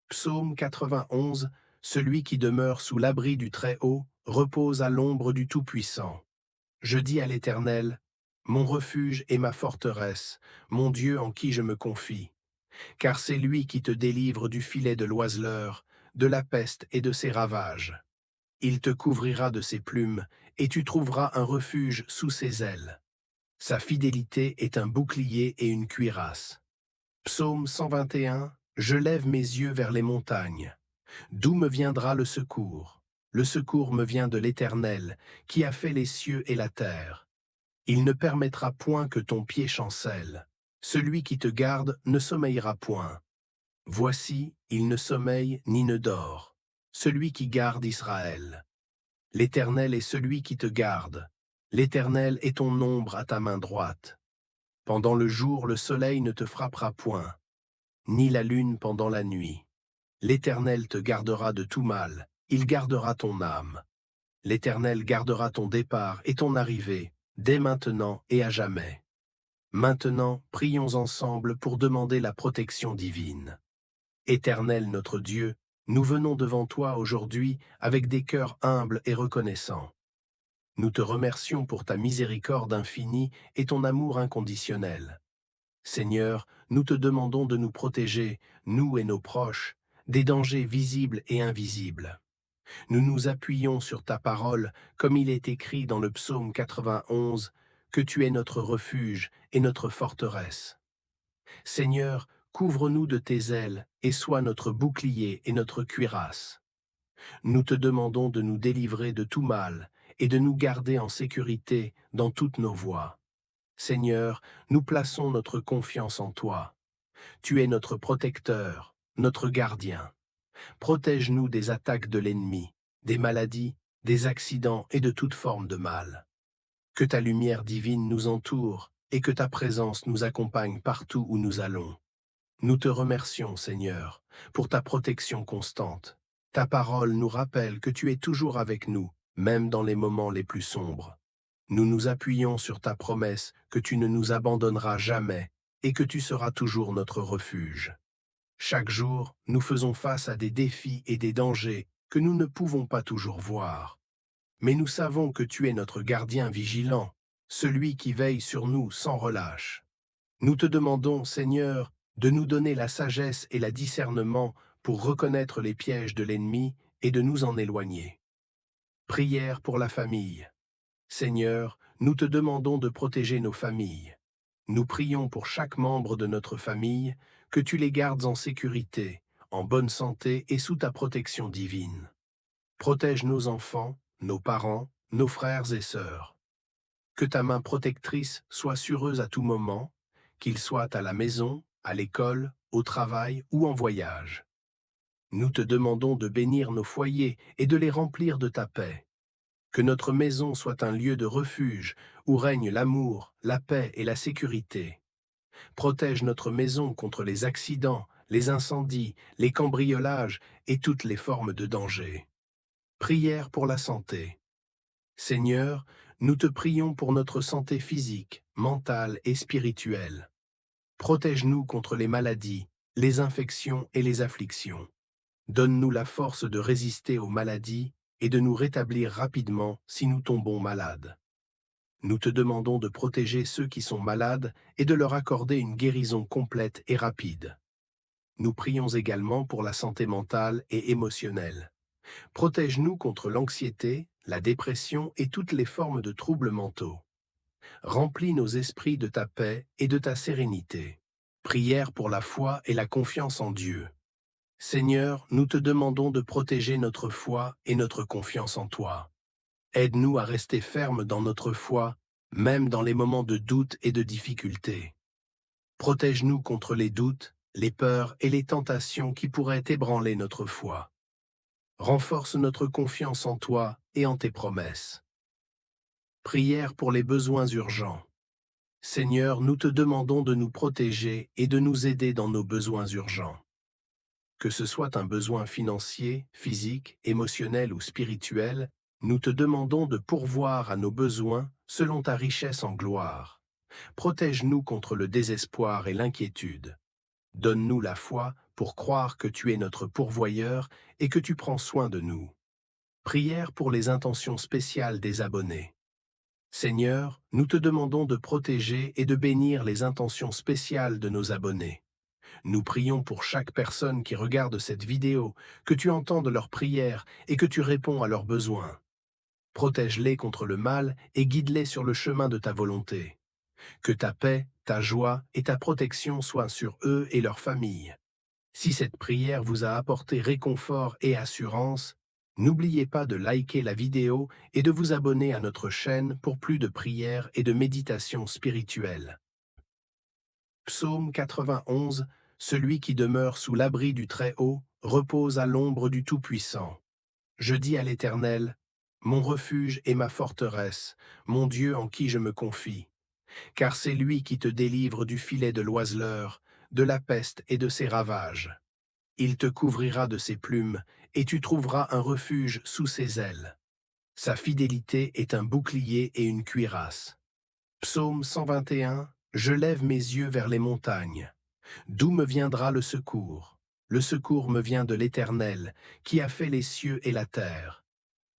Psaume 91, celui qui demeure sous l'abri du Très-Haut repose à l'ombre du Tout-Puissant. Je dis à l'Éternel, mon refuge et ma forteresse, mon Dieu en qui je me confie. Car c'est lui qui te délivre du filet de l'oiseleur, de la peste et de ses ravages. Il te couvrira de ses plumes, et tu trouveras un refuge sous ses ailes. Sa fidélité est un bouclier et une cuirasse. Psaume 121. Je lève mes yeux vers les montagnes. D'où me viendra le secours? Le secours me vient de l'Éternel, qui a fait les cieux et la terre. Il ne permettra point que ton pied chancelle. Celui qui te garde ne sommeillera point. Voici, il ne sommeille ni ne dort. Celui qui garde Israël. L'Éternel est celui qui te garde. L'Éternel est ton ombre à ta main droite. Pendant le jour, le soleil ne te frappera point, ni la lune pendant la nuit. L'Éternel te gardera de tout mal, il gardera ton âme. L'Éternel gardera ton départ et ton arrivée, dès maintenant et à jamais. Maintenant, prions ensemble pour demander la protection divine. Éternel notre Dieu, nous venons devant toi aujourd'hui avec des cœurs humbles et reconnaissants. Nous te remercions pour ta miséricorde infinie et ton amour inconditionnel. Seigneur, nous te demandons de nous protéger, nous et nos proches, des dangers visibles et invisibles. Nous nous appuyons sur ta parole, comme il est écrit dans le psaume 91, que tu es notre refuge et notre forteresse. Seigneur, couvre-nous de tes ailes et sois notre bouclier et notre cuirasse. Nous te demandons de nous délivrer de tout mal et de nous garder en sécurité dans toutes nos voies. Seigneur, nous plaçons notre confiance en toi. Tu es notre protecteur, notre gardien. Protège-nous des attaques de l'ennemi, des maladies, des accidents et de toute forme de mal. Que ta lumière divine nous entoure et que ta présence nous accompagne partout où nous allons. Nous te remercions, Seigneur, pour ta protection constante. Ta parole nous rappelle que tu es toujours avec nous, même dans les moments les plus sombres. Nous nous appuyons sur ta promesse que tu ne nous abandonneras jamais et que tu seras toujours notre refuge. Chaque jour, nous faisons face à des défis et des dangers que nous ne pouvons pas toujours voir. Mais nous savons que tu es notre gardien vigilant, celui qui veille sur nous sans relâche. Nous te demandons, Seigneur, de nous donner la sagesse et la discernement pour reconnaître les pièges de l'ennemi et de nous en éloigner. Prière pour la famille. Seigneur, nous te demandons de protéger nos familles. Nous prions pour chaque membre de notre famille, que tu les gardes en sécurité, en bonne santé et sous ta protection divine. Protège nos enfants, nos parents, nos frères et sœurs. Que ta main protectrice soit sur eux à tout moment, qu'ils soient à la maison, à l'école, au travail ou en voyage. Nous te demandons de bénir nos foyers et de les remplir de ta paix. Que notre maison soit un lieu de refuge où règne l'amour, la paix et la sécurité. Protège notre maison contre les accidents, les incendies, les cambriolages et toutes les formes de danger. Prière pour la santé. Seigneur, nous te prions pour notre santé physique, mentale et spirituelle. Protège-nous contre les maladies, les infections et les afflictions. Donne-nous la force de résister aux maladies et de nous rétablir rapidement si nous tombons malades. Nous te demandons de protéger ceux qui sont malades et de leur accorder une guérison complète et rapide. Nous prions également pour la santé mentale et émotionnelle. Protège-nous contre l'anxiété, la dépression et toutes les formes de troubles mentaux. Remplis nos esprits de ta paix et de ta sérénité. Prière pour la foi et la confiance en Dieu. Seigneur, nous te demandons de protéger notre foi et notre confiance en toi. Aide-nous à rester fermes dans notre foi, même dans les moments de doute et de difficulté. Protège-nous contre les doutes, les peurs et les tentations qui pourraient ébranler notre foi. Renforce notre confiance en toi et en tes promesses. Prière pour les besoins urgents. Seigneur, nous te demandons de nous protéger et de nous aider dans nos besoins urgents. Que ce soit un besoin financier, physique, émotionnel ou spirituel, nous te demandons de pourvoir à nos besoins selon ta richesse en gloire. Protège-nous contre le désespoir et l'inquiétude. Donne-nous la foi pour croire que tu es notre pourvoyeur et que tu prends soin de nous. Prière pour les intentions spéciales des abonnés. Seigneur, nous te demandons de protéger et de bénir les intentions spéciales de nos abonnés. Nous prions pour chaque personne qui regarde cette vidéo, que tu entendes leurs prières et que tu réponds à leurs besoins. Protège-les contre le mal et guide-les sur le chemin de ta volonté. Que ta paix, ta joie et ta protection soient sur eux et leurs familles. Si cette prière vous a apporté réconfort et assurance, n'oubliez pas de liker la vidéo et de vous abonner à notre chaîne pour plus de prières et de méditations spirituelles. Psaume 91. Celui qui demeure sous l'abri du Très-Haut repose à l'ombre du Tout-Puissant. Je dis à l'Éternel, mon refuge et ma forteresse, mon Dieu en qui je me confie. Car c'est lui qui te délivre du filet de l'oiseleur, de la peste et de ses ravages. Il te couvrira de ses plumes, et tu trouveras un refuge sous ses ailes. Sa fidélité est un bouclier et une cuirasse. Psaume 121. Je lève mes yeux vers les montagnes. D'où me viendra le secours? Le secours me vient de l'Éternel, qui a fait les cieux et la terre.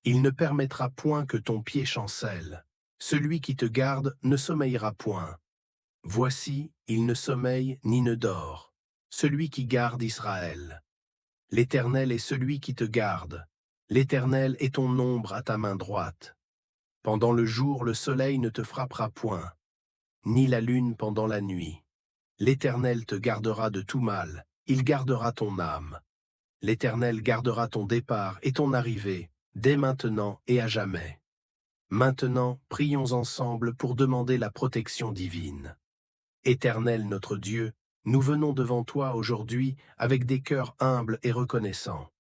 Il ne permettra point que ton pied chancelle. Celui qui te garde ne sommeillera point. Voici, il ne sommeille ni ne dort. Celui qui garde Israël. L'Éternel est celui qui te garde. L'Éternel est ton ombre à ta main droite. Pendant le jour, le soleil ne te frappera point, ni la lune pendant la nuit. L'Éternel te gardera de tout mal, il gardera ton âme. L'Éternel gardera ton départ et ton arrivée, dès maintenant et à jamais. Maintenant, prions ensemble pour demander la protection divine. Éternel notre Dieu, nous venons devant toi aujourd'hui avec des cœurs humbles et reconnaissants.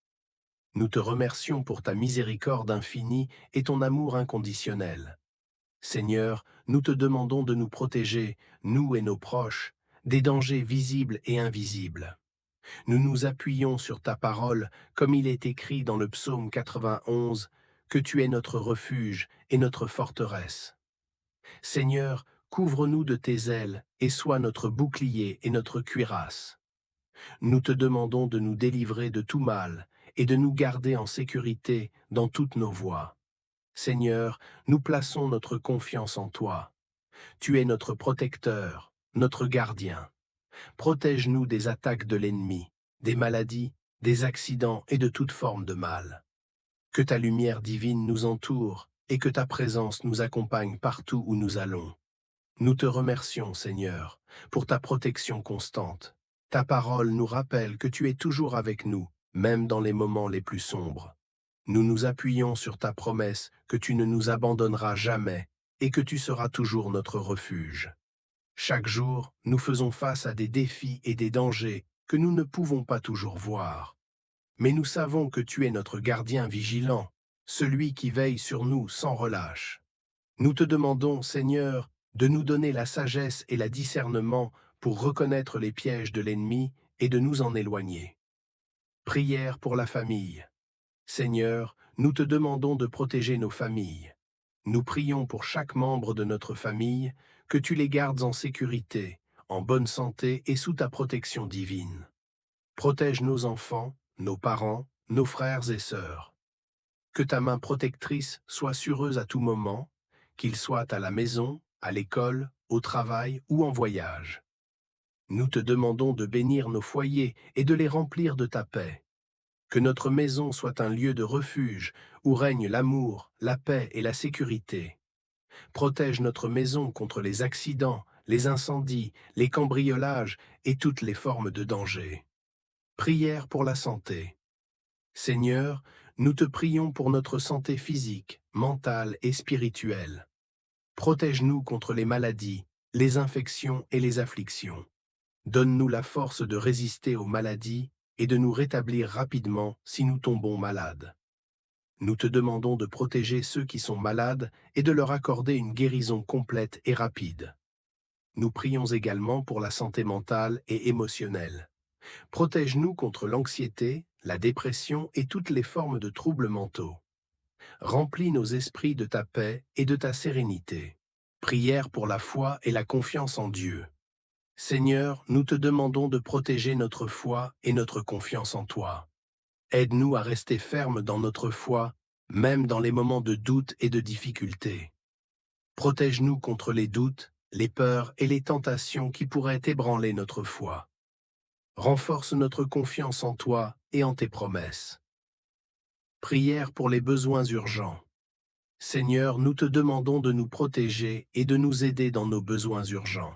Nous te remercions pour ta miséricorde infinie et ton amour inconditionnel. Seigneur, nous te demandons de nous protéger, nous et nos proches, des dangers visibles et invisibles. Nous nous appuyons sur ta parole, comme il est écrit dans le psaume 91, que tu es notre refuge et notre forteresse. Seigneur, couvre-nous de tes ailes et sois notre bouclier et notre cuirasse. Nous te demandons de nous délivrer de tout mal et de nous garder en sécurité dans toutes nos voies. Seigneur, nous plaçons notre confiance en toi. Tu es notre protecteur, notre gardien. Protège-nous des attaques de l'ennemi, des maladies, des accidents et de toute forme de mal. Que ta lumière divine nous entoure et que ta présence nous accompagne partout où nous allons. Nous te remercions, Seigneur, pour ta protection constante. Ta parole nous rappelle que tu es toujours avec nous, même dans les moments les plus sombres. Nous nous appuyons sur ta promesse que tu ne nous abandonneras jamais et que tu seras toujours notre refuge. Chaque jour, nous faisons face à des défis et des dangers que nous ne pouvons pas toujours voir. Mais nous savons que tu es notre gardien vigilant, celui qui veille sur nous sans relâche. Nous te demandons, Seigneur, de nous donner la sagesse et le discernement pour reconnaître les pièges de l'ennemi et de nous en éloigner. Prière pour la famille. Seigneur, nous te demandons de protéger nos familles. Nous prions pour chaque membre de notre famille, que tu les gardes en sécurité, en bonne santé et sous ta protection divine. Protège nos enfants, nos parents, nos frères et sœurs. Que ta main protectrice soit sur eux à tout moment, qu'ils soient à la maison, à l'école, au travail ou en voyage. Nous te demandons de bénir nos foyers et de les remplir de ta paix. Que notre maison soit un lieu de refuge où règne l'amour, la paix et la sécurité. Protège notre maison contre les accidents, les incendies, les cambriolages et toutes les formes de danger. Prière pour la santé. Seigneur, nous te prions pour notre santé physique, mentale et spirituelle. Protège-nous contre les maladies, les infections et les afflictions. Donne-nous la force de résister aux maladies et de nous rétablir rapidement si nous tombons malades. Nous te demandons de protéger ceux qui sont malades et de leur accorder une guérison complète et rapide. Nous prions également pour la santé mentale et émotionnelle. Protège-nous contre l'anxiété, la dépression et toutes les formes de troubles mentaux. Remplis nos esprits de ta paix et de ta sérénité. Prière pour la foi et la confiance en Dieu. Seigneur, nous te demandons de protéger notre foi et notre confiance en toi. Aide-nous à rester fermes dans notre foi, même dans les moments de doute et de difficulté. Protège-nous contre les doutes, les peurs et les tentations qui pourraient ébranler notre foi. Renforce notre confiance en toi et en tes promesses. Prière pour les besoins urgents. Seigneur, nous te demandons de nous protéger et de nous aider dans nos besoins urgents.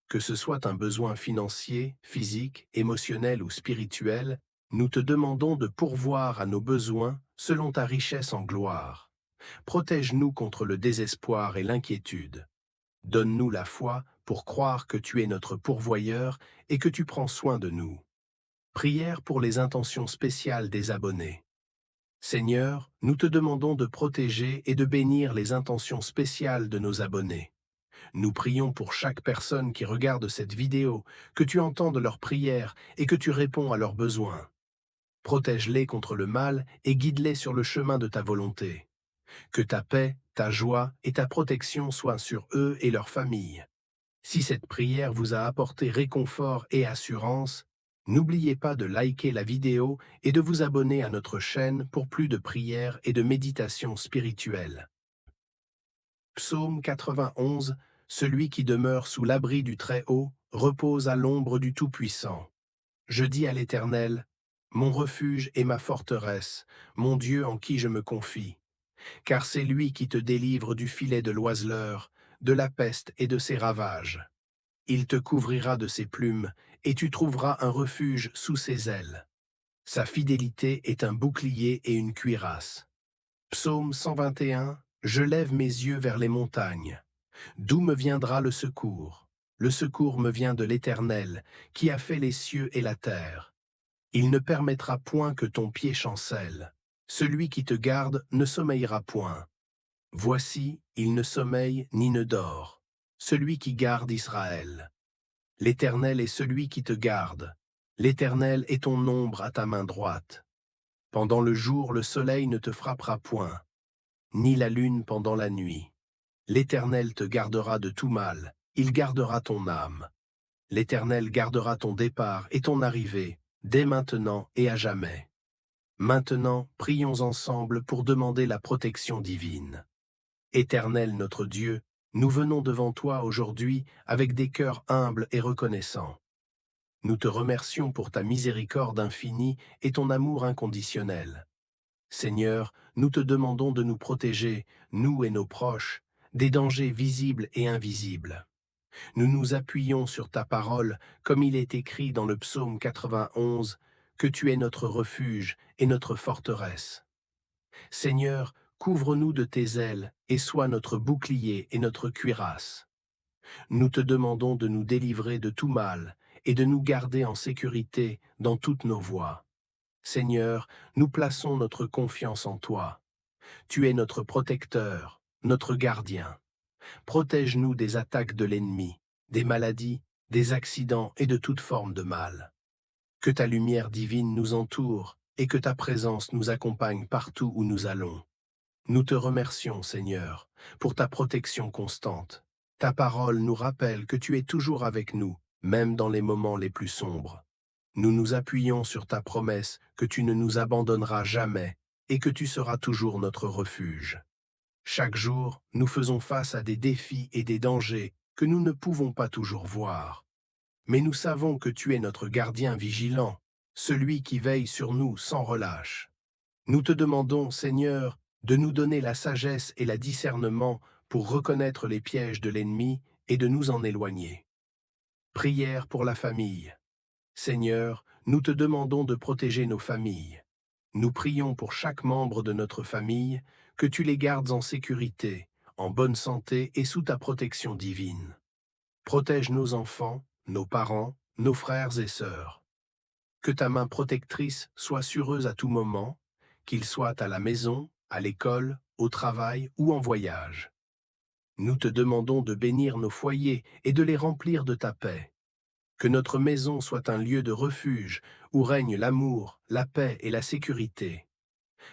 Que ce soit un besoin financier, physique, émotionnel ou spirituel, nous te demandons de pourvoir à nos besoins selon ta richesse en gloire. Protège-nous contre le désespoir et l'inquiétude. Donne-nous la foi pour croire que tu es notre pourvoyeur et que tu prends soin de nous. Prière pour les intentions spéciales des abonnés. Seigneur, nous te demandons de protéger et de bénir les intentions spéciales de nos abonnés. Nous prions pour chaque personne qui regarde cette vidéo, que tu entendes leurs prières et que tu réponds à leurs besoins. Protège-les contre le mal et guide-les sur le chemin de ta volonté. Que ta paix, ta joie et ta protection soient sur eux et leurs familles. Si cette prière vous a apporté réconfort et assurance, n'oubliez pas de liker la vidéo et de vous abonner à notre chaîne pour plus de prières et de méditations spirituelles. Psaume 91, celui qui demeure sous l'abri du Très-Haut repose à l'ombre du Tout-Puissant. Je dis à l'Éternel, mon refuge et ma forteresse, mon Dieu en qui je me confie. Car c'est lui qui te délivre du filet de l'oiseleur, de la peste et de ses ravages. Il te couvrira de ses plumes, et tu trouveras un refuge sous ses ailes. Sa fidélité est un bouclier et une cuirasse. Psaume 121, je lève mes yeux vers les montagnes. D'où me viendra le secours? Le secours me vient de l'Éternel, qui a fait les cieux et la terre. Il ne permettra point que ton pied chancelle. Celui qui te garde ne sommeillera point. Voici, il ne sommeille ni ne dort, celui qui garde Israël. L'Éternel est celui qui te garde. L'Éternel est ton ombre à ta main droite. Pendant le jour, le soleil ne te frappera point, ni la lune pendant la nuit. L'Éternel te gardera de tout mal, il gardera ton âme. L'Éternel gardera ton départ et ton arrivée, dès maintenant et à jamais. Maintenant, prions ensemble pour demander la protection divine. Éternel notre Dieu, nous venons devant toi aujourd'hui avec des cœurs humbles et reconnaissants. Nous te remercions pour ta miséricorde infinie et ton amour inconditionnel. Seigneur, nous te demandons de nous protéger, nous et nos proches, des dangers visibles et invisibles. Nous nous appuyons sur ta parole, comme il est écrit dans le psaume 91, que tu es notre refuge et notre forteresse. Seigneur, couvre-nous de tes ailes et sois notre bouclier et notre cuirasse. Nous te demandons de nous délivrer de tout mal et de nous garder en sécurité dans toutes nos voies. Seigneur, nous plaçons notre confiance en toi. Tu es notre protecteur, notre gardien. Protège-nous des attaques de l'ennemi, des maladies, des accidents et de toute forme de mal. Que ta lumière divine nous entoure et que ta présence nous accompagne partout où nous allons. Nous te remercions, Seigneur, pour ta protection constante. Ta parole nous rappelle que tu es toujours avec nous, même dans les moments les plus sombres. Nous nous appuyons sur ta promesse que tu ne nous abandonneras jamais et que tu seras toujours notre refuge. Chaque jour, nous faisons face à des défis et des dangers que nous ne pouvons pas toujours voir. Mais nous savons que tu es notre gardien vigilant, celui qui veille sur nous sans relâche. Nous te demandons, Seigneur, de nous donner la sagesse et le discernement pour reconnaître les pièges de l'ennemi et de nous en éloigner. Prière pour la famille. Seigneur, nous te demandons de protéger nos familles. Nous prions pour chaque membre de notre famille, que tu les gardes en sécurité, en bonne santé et sous ta protection divine. Protège nos enfants, nos parents, nos frères et sœurs. Que ta main protectrice soit sur eux à tout moment, qu'ils soient à la maison, à l'école, au travail ou en voyage. Nous te demandons de bénir nos foyers et de les remplir de ta paix. Que notre maison soit un lieu de refuge où règne l'amour, la paix et la sécurité.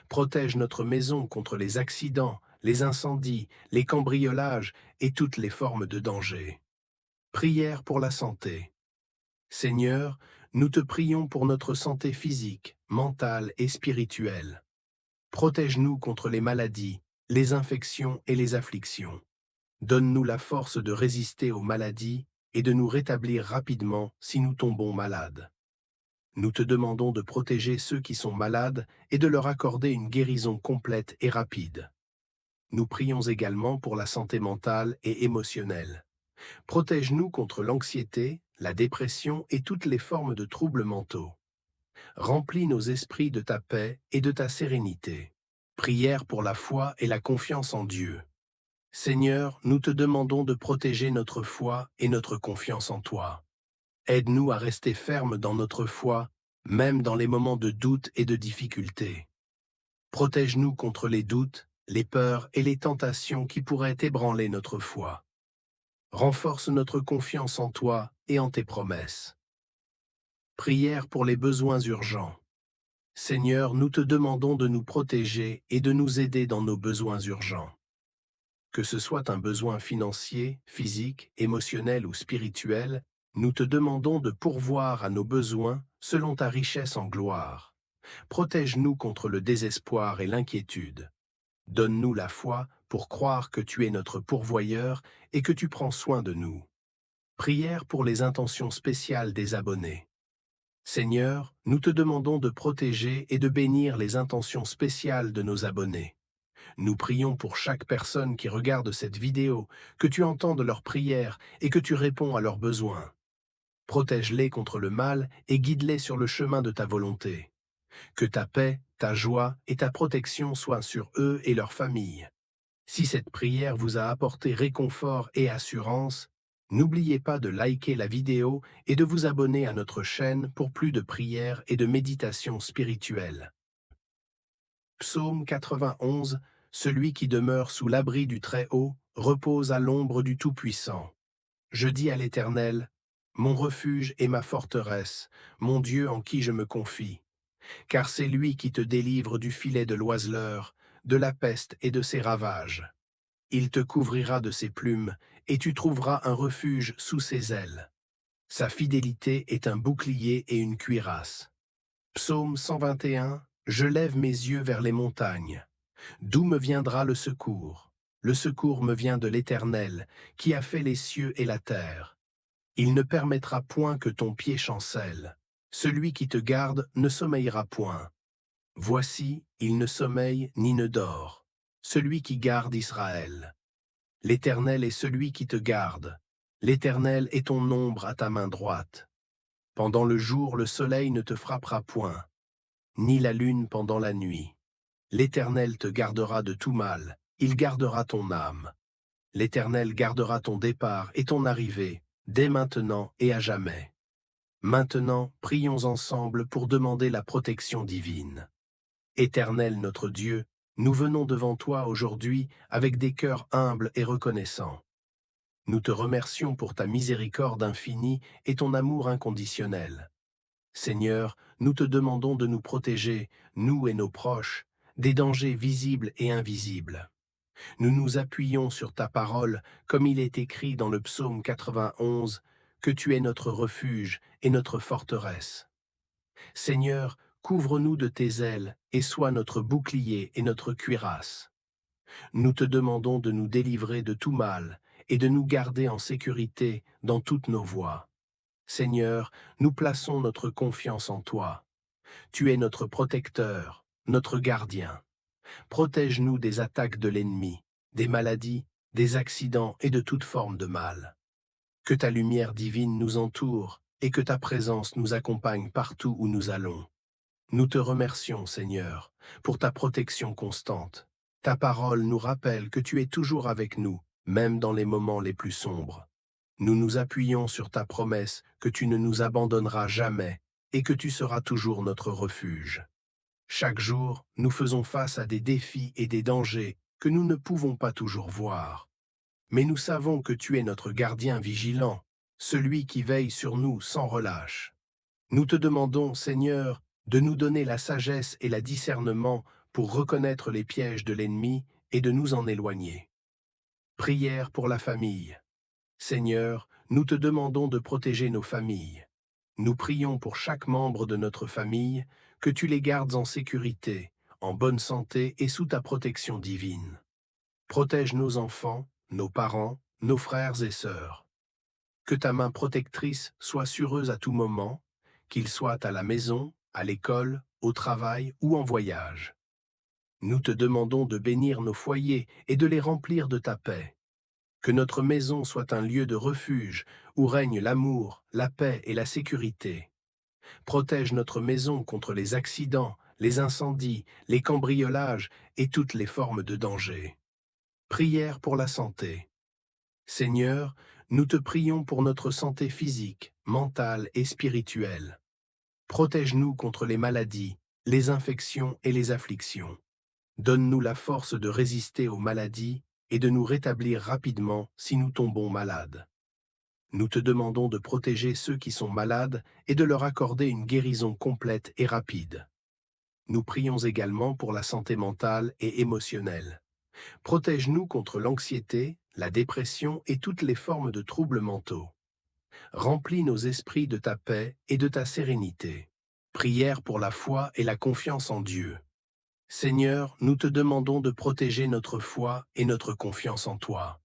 Protège notre maison contre les accidents, les incendies, les cambriolages et toutes les formes de danger. Prière pour la santé. Seigneur, nous te prions pour notre santé physique, mentale et spirituelle. Protège-nous contre les maladies, les infections et les afflictions. Donne-nous la force de résister aux maladies et de nous rétablir rapidement si nous tombons malades. Nous te demandons de protéger ceux qui sont malades et de leur accorder une guérison complète et rapide. Nous prions également pour la santé mentale et émotionnelle. Protège-nous contre l'anxiété, la dépression et toutes les formes de troubles mentaux. Remplis nos esprits de ta paix et de ta sérénité. Prière pour la foi et la confiance en Dieu. Seigneur, nous te demandons de protéger notre foi et notre confiance en toi. Aide-nous à rester fermes dans notre foi, même dans les moments de doute et de difficulté. Protège-nous contre les doutes, les peurs et les tentations qui pourraient ébranler notre foi. Renforce notre confiance en toi et en tes promesses. Prière pour les besoins urgents. Seigneur, nous te demandons de nous protéger et de nous aider dans nos besoins urgents. Que ce soit un besoin financier, physique, émotionnel ou spirituel, nous te demandons de pourvoir à nos besoins selon ta richesse en gloire. Protège-nous contre le désespoir et l'inquiétude. Donne-nous la foi pour croire que tu es notre pourvoyeur et que tu prends soin de nous. Prière pour les intentions spéciales des abonnés. Seigneur, nous te demandons de protéger et de bénir les intentions spéciales de nos abonnés. Nous prions pour chaque personne qui regarde cette vidéo, que tu entendes leurs prières et que tu réponds à leurs besoins. Protège-les contre le mal et guide-les sur le chemin de ta volonté. Que ta paix, ta joie et ta protection soient sur eux et leurs familles. Si cette prière vous a apporté réconfort et assurance, n'oubliez pas de liker la vidéo et de vous abonner à notre chaîne pour plus de prières et de méditations spirituelles. Psaume 91. Celui qui demeure sous l'abri du Très-Haut repose à l'ombre du Tout-Puissant. Je dis à l'Éternel, mon refuge et ma forteresse, mon Dieu en qui je me confie. Car c'est lui qui te délivre du filet de l'oiseleur, de la peste et de ses ravages. Il te couvrira de ses plumes, et tu trouveras un refuge sous ses ailes. Sa fidélité est un bouclier et une cuirasse. Psaume 121. Je lève mes yeux vers les montagnes. D'où me viendra le secours? Le secours me vient de l'Éternel, qui a fait les cieux et la terre. Il ne permettra point que ton pied chancelle. Celui qui te garde ne sommeillera point. Voici, il ne sommeille ni ne dort. Celui qui garde Israël. L'Éternel est celui qui te garde. L'Éternel est ton ombre à ta main droite. Pendant le jour, le soleil ne te frappera point, ni la lune pendant la nuit. L'Éternel te gardera de tout mal, il gardera ton âme. L'Éternel gardera ton départ et ton arrivée, dès maintenant et à jamais. Maintenant, prions ensemble pour demander la protection divine. Éternel notre Dieu, nous venons devant toi aujourd'hui avec des cœurs humbles et reconnaissants. Nous te remercions pour ta miséricorde infinie et ton amour inconditionnel. Seigneur, nous te demandons de nous protéger, nous et nos proches, des dangers visibles et invisibles. Nous nous appuyons sur ta parole, comme il est écrit dans le psaume 91, que tu es notre refuge et notre forteresse. Seigneur, couvre-nous de tes ailes et sois notre bouclier et notre cuirasse. Nous te demandons de nous délivrer de tout mal et de nous garder en sécurité dans toutes nos voies. Seigneur, nous plaçons notre confiance en toi. Tu es notre protecteur, notre gardien. Protège-nous des attaques de l'ennemi, des maladies, des accidents et de toute forme de mal. Que ta lumière divine nous entoure et que ta présence nous accompagne partout où nous allons. Nous te remercions, Seigneur, pour ta protection constante. Ta parole nous rappelle que tu es toujours avec nous, même dans les moments les plus sombres. Nous nous appuyons sur ta promesse que tu ne nous abandonneras jamais et que tu seras toujours notre refuge. Chaque jour, nous faisons face à des défis et des dangers que nous ne pouvons pas toujours voir. Mais nous savons que tu es notre gardien vigilant, celui qui veille sur nous sans relâche. Nous te demandons, Seigneur, de nous donner la sagesse et la discernement pour reconnaître les pièges de l'ennemi et de nous en éloigner. Prière pour la famille. Seigneur, nous te demandons de protéger nos familles. Nous prions pour chaque membre de notre famille, que tu les gardes en sécurité, en bonne santé et sous ta protection divine. Protège nos enfants, nos parents, nos frères et sœurs. Que ta main protectrice soit sur eux à tout moment, qu'ils soient à la maison, à l'école, au travail ou en voyage. Nous te demandons de bénir nos foyers et de les remplir de ta paix. Que notre maison soit un lieu de refuge où règne l'amour, la paix et la sécurité. Protège notre maison contre les accidents, les incendies, les cambriolages et toutes les formes de danger. Prière pour la santé. Seigneur, nous te prions pour notre santé physique, mentale et spirituelle. Protège-nous contre les maladies, les infections et les afflictions. Donne-nous la force de résister aux maladies et de nous rétablir rapidement si nous tombons malades. Nous te demandons de protéger ceux qui sont malades et de leur accorder une guérison complète et rapide. Nous prions également pour la santé mentale et émotionnelle. Protège-nous contre l'anxiété, la dépression et toutes les formes de troubles mentaux. Remplis nos esprits de ta paix et de ta sérénité. Prière pour la foi et la confiance en Dieu. Seigneur, nous te demandons de protéger notre foi et notre confiance en toi.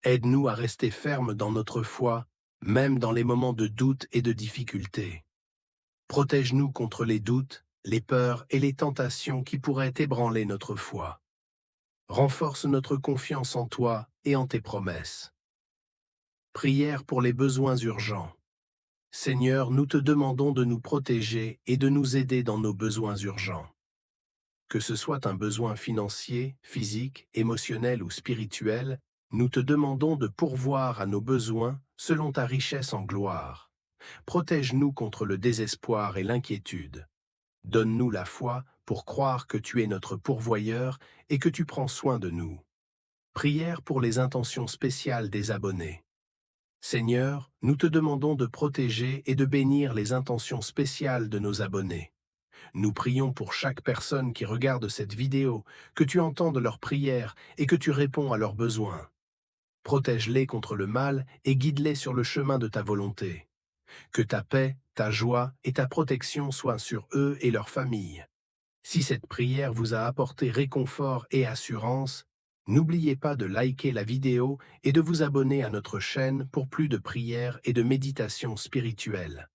Aide-nous à rester fermes dans notre foi, même dans les moments de doute et de difficulté. Protège-nous contre les doutes, les peurs et les tentations qui pourraient ébranler notre foi. Renforce notre confiance en toi et en tes promesses. Prière pour les besoins urgents. Seigneur, nous te demandons de nous protéger et de nous aider dans nos besoins urgents. Que ce soit un besoin financier, physique, émotionnel ou spirituel, nous te demandons de pourvoir à nos besoins selon ta richesse en gloire. Protège-nous contre le désespoir et l'inquiétude. Donne-nous la foi pour croire que tu es notre pourvoyeur et que tu prends soin de nous. Prière pour les intentions spéciales des abonnés. Seigneur, nous te demandons de protéger et de bénir les intentions spéciales de nos abonnés. Nous prions pour chaque personne qui regarde cette vidéo, que tu entendes leurs prières et que tu réponds à leurs besoins. Protège-les contre le mal et guide-les sur le chemin de ta volonté. Que ta paix, ta joie et ta protection soient sur eux et leurs familles. Si cette prière vous a apporté réconfort et assurance, n'oubliez pas de liker la vidéo et de vous abonner à notre chaîne pour plus de prières et de méditations spirituelles.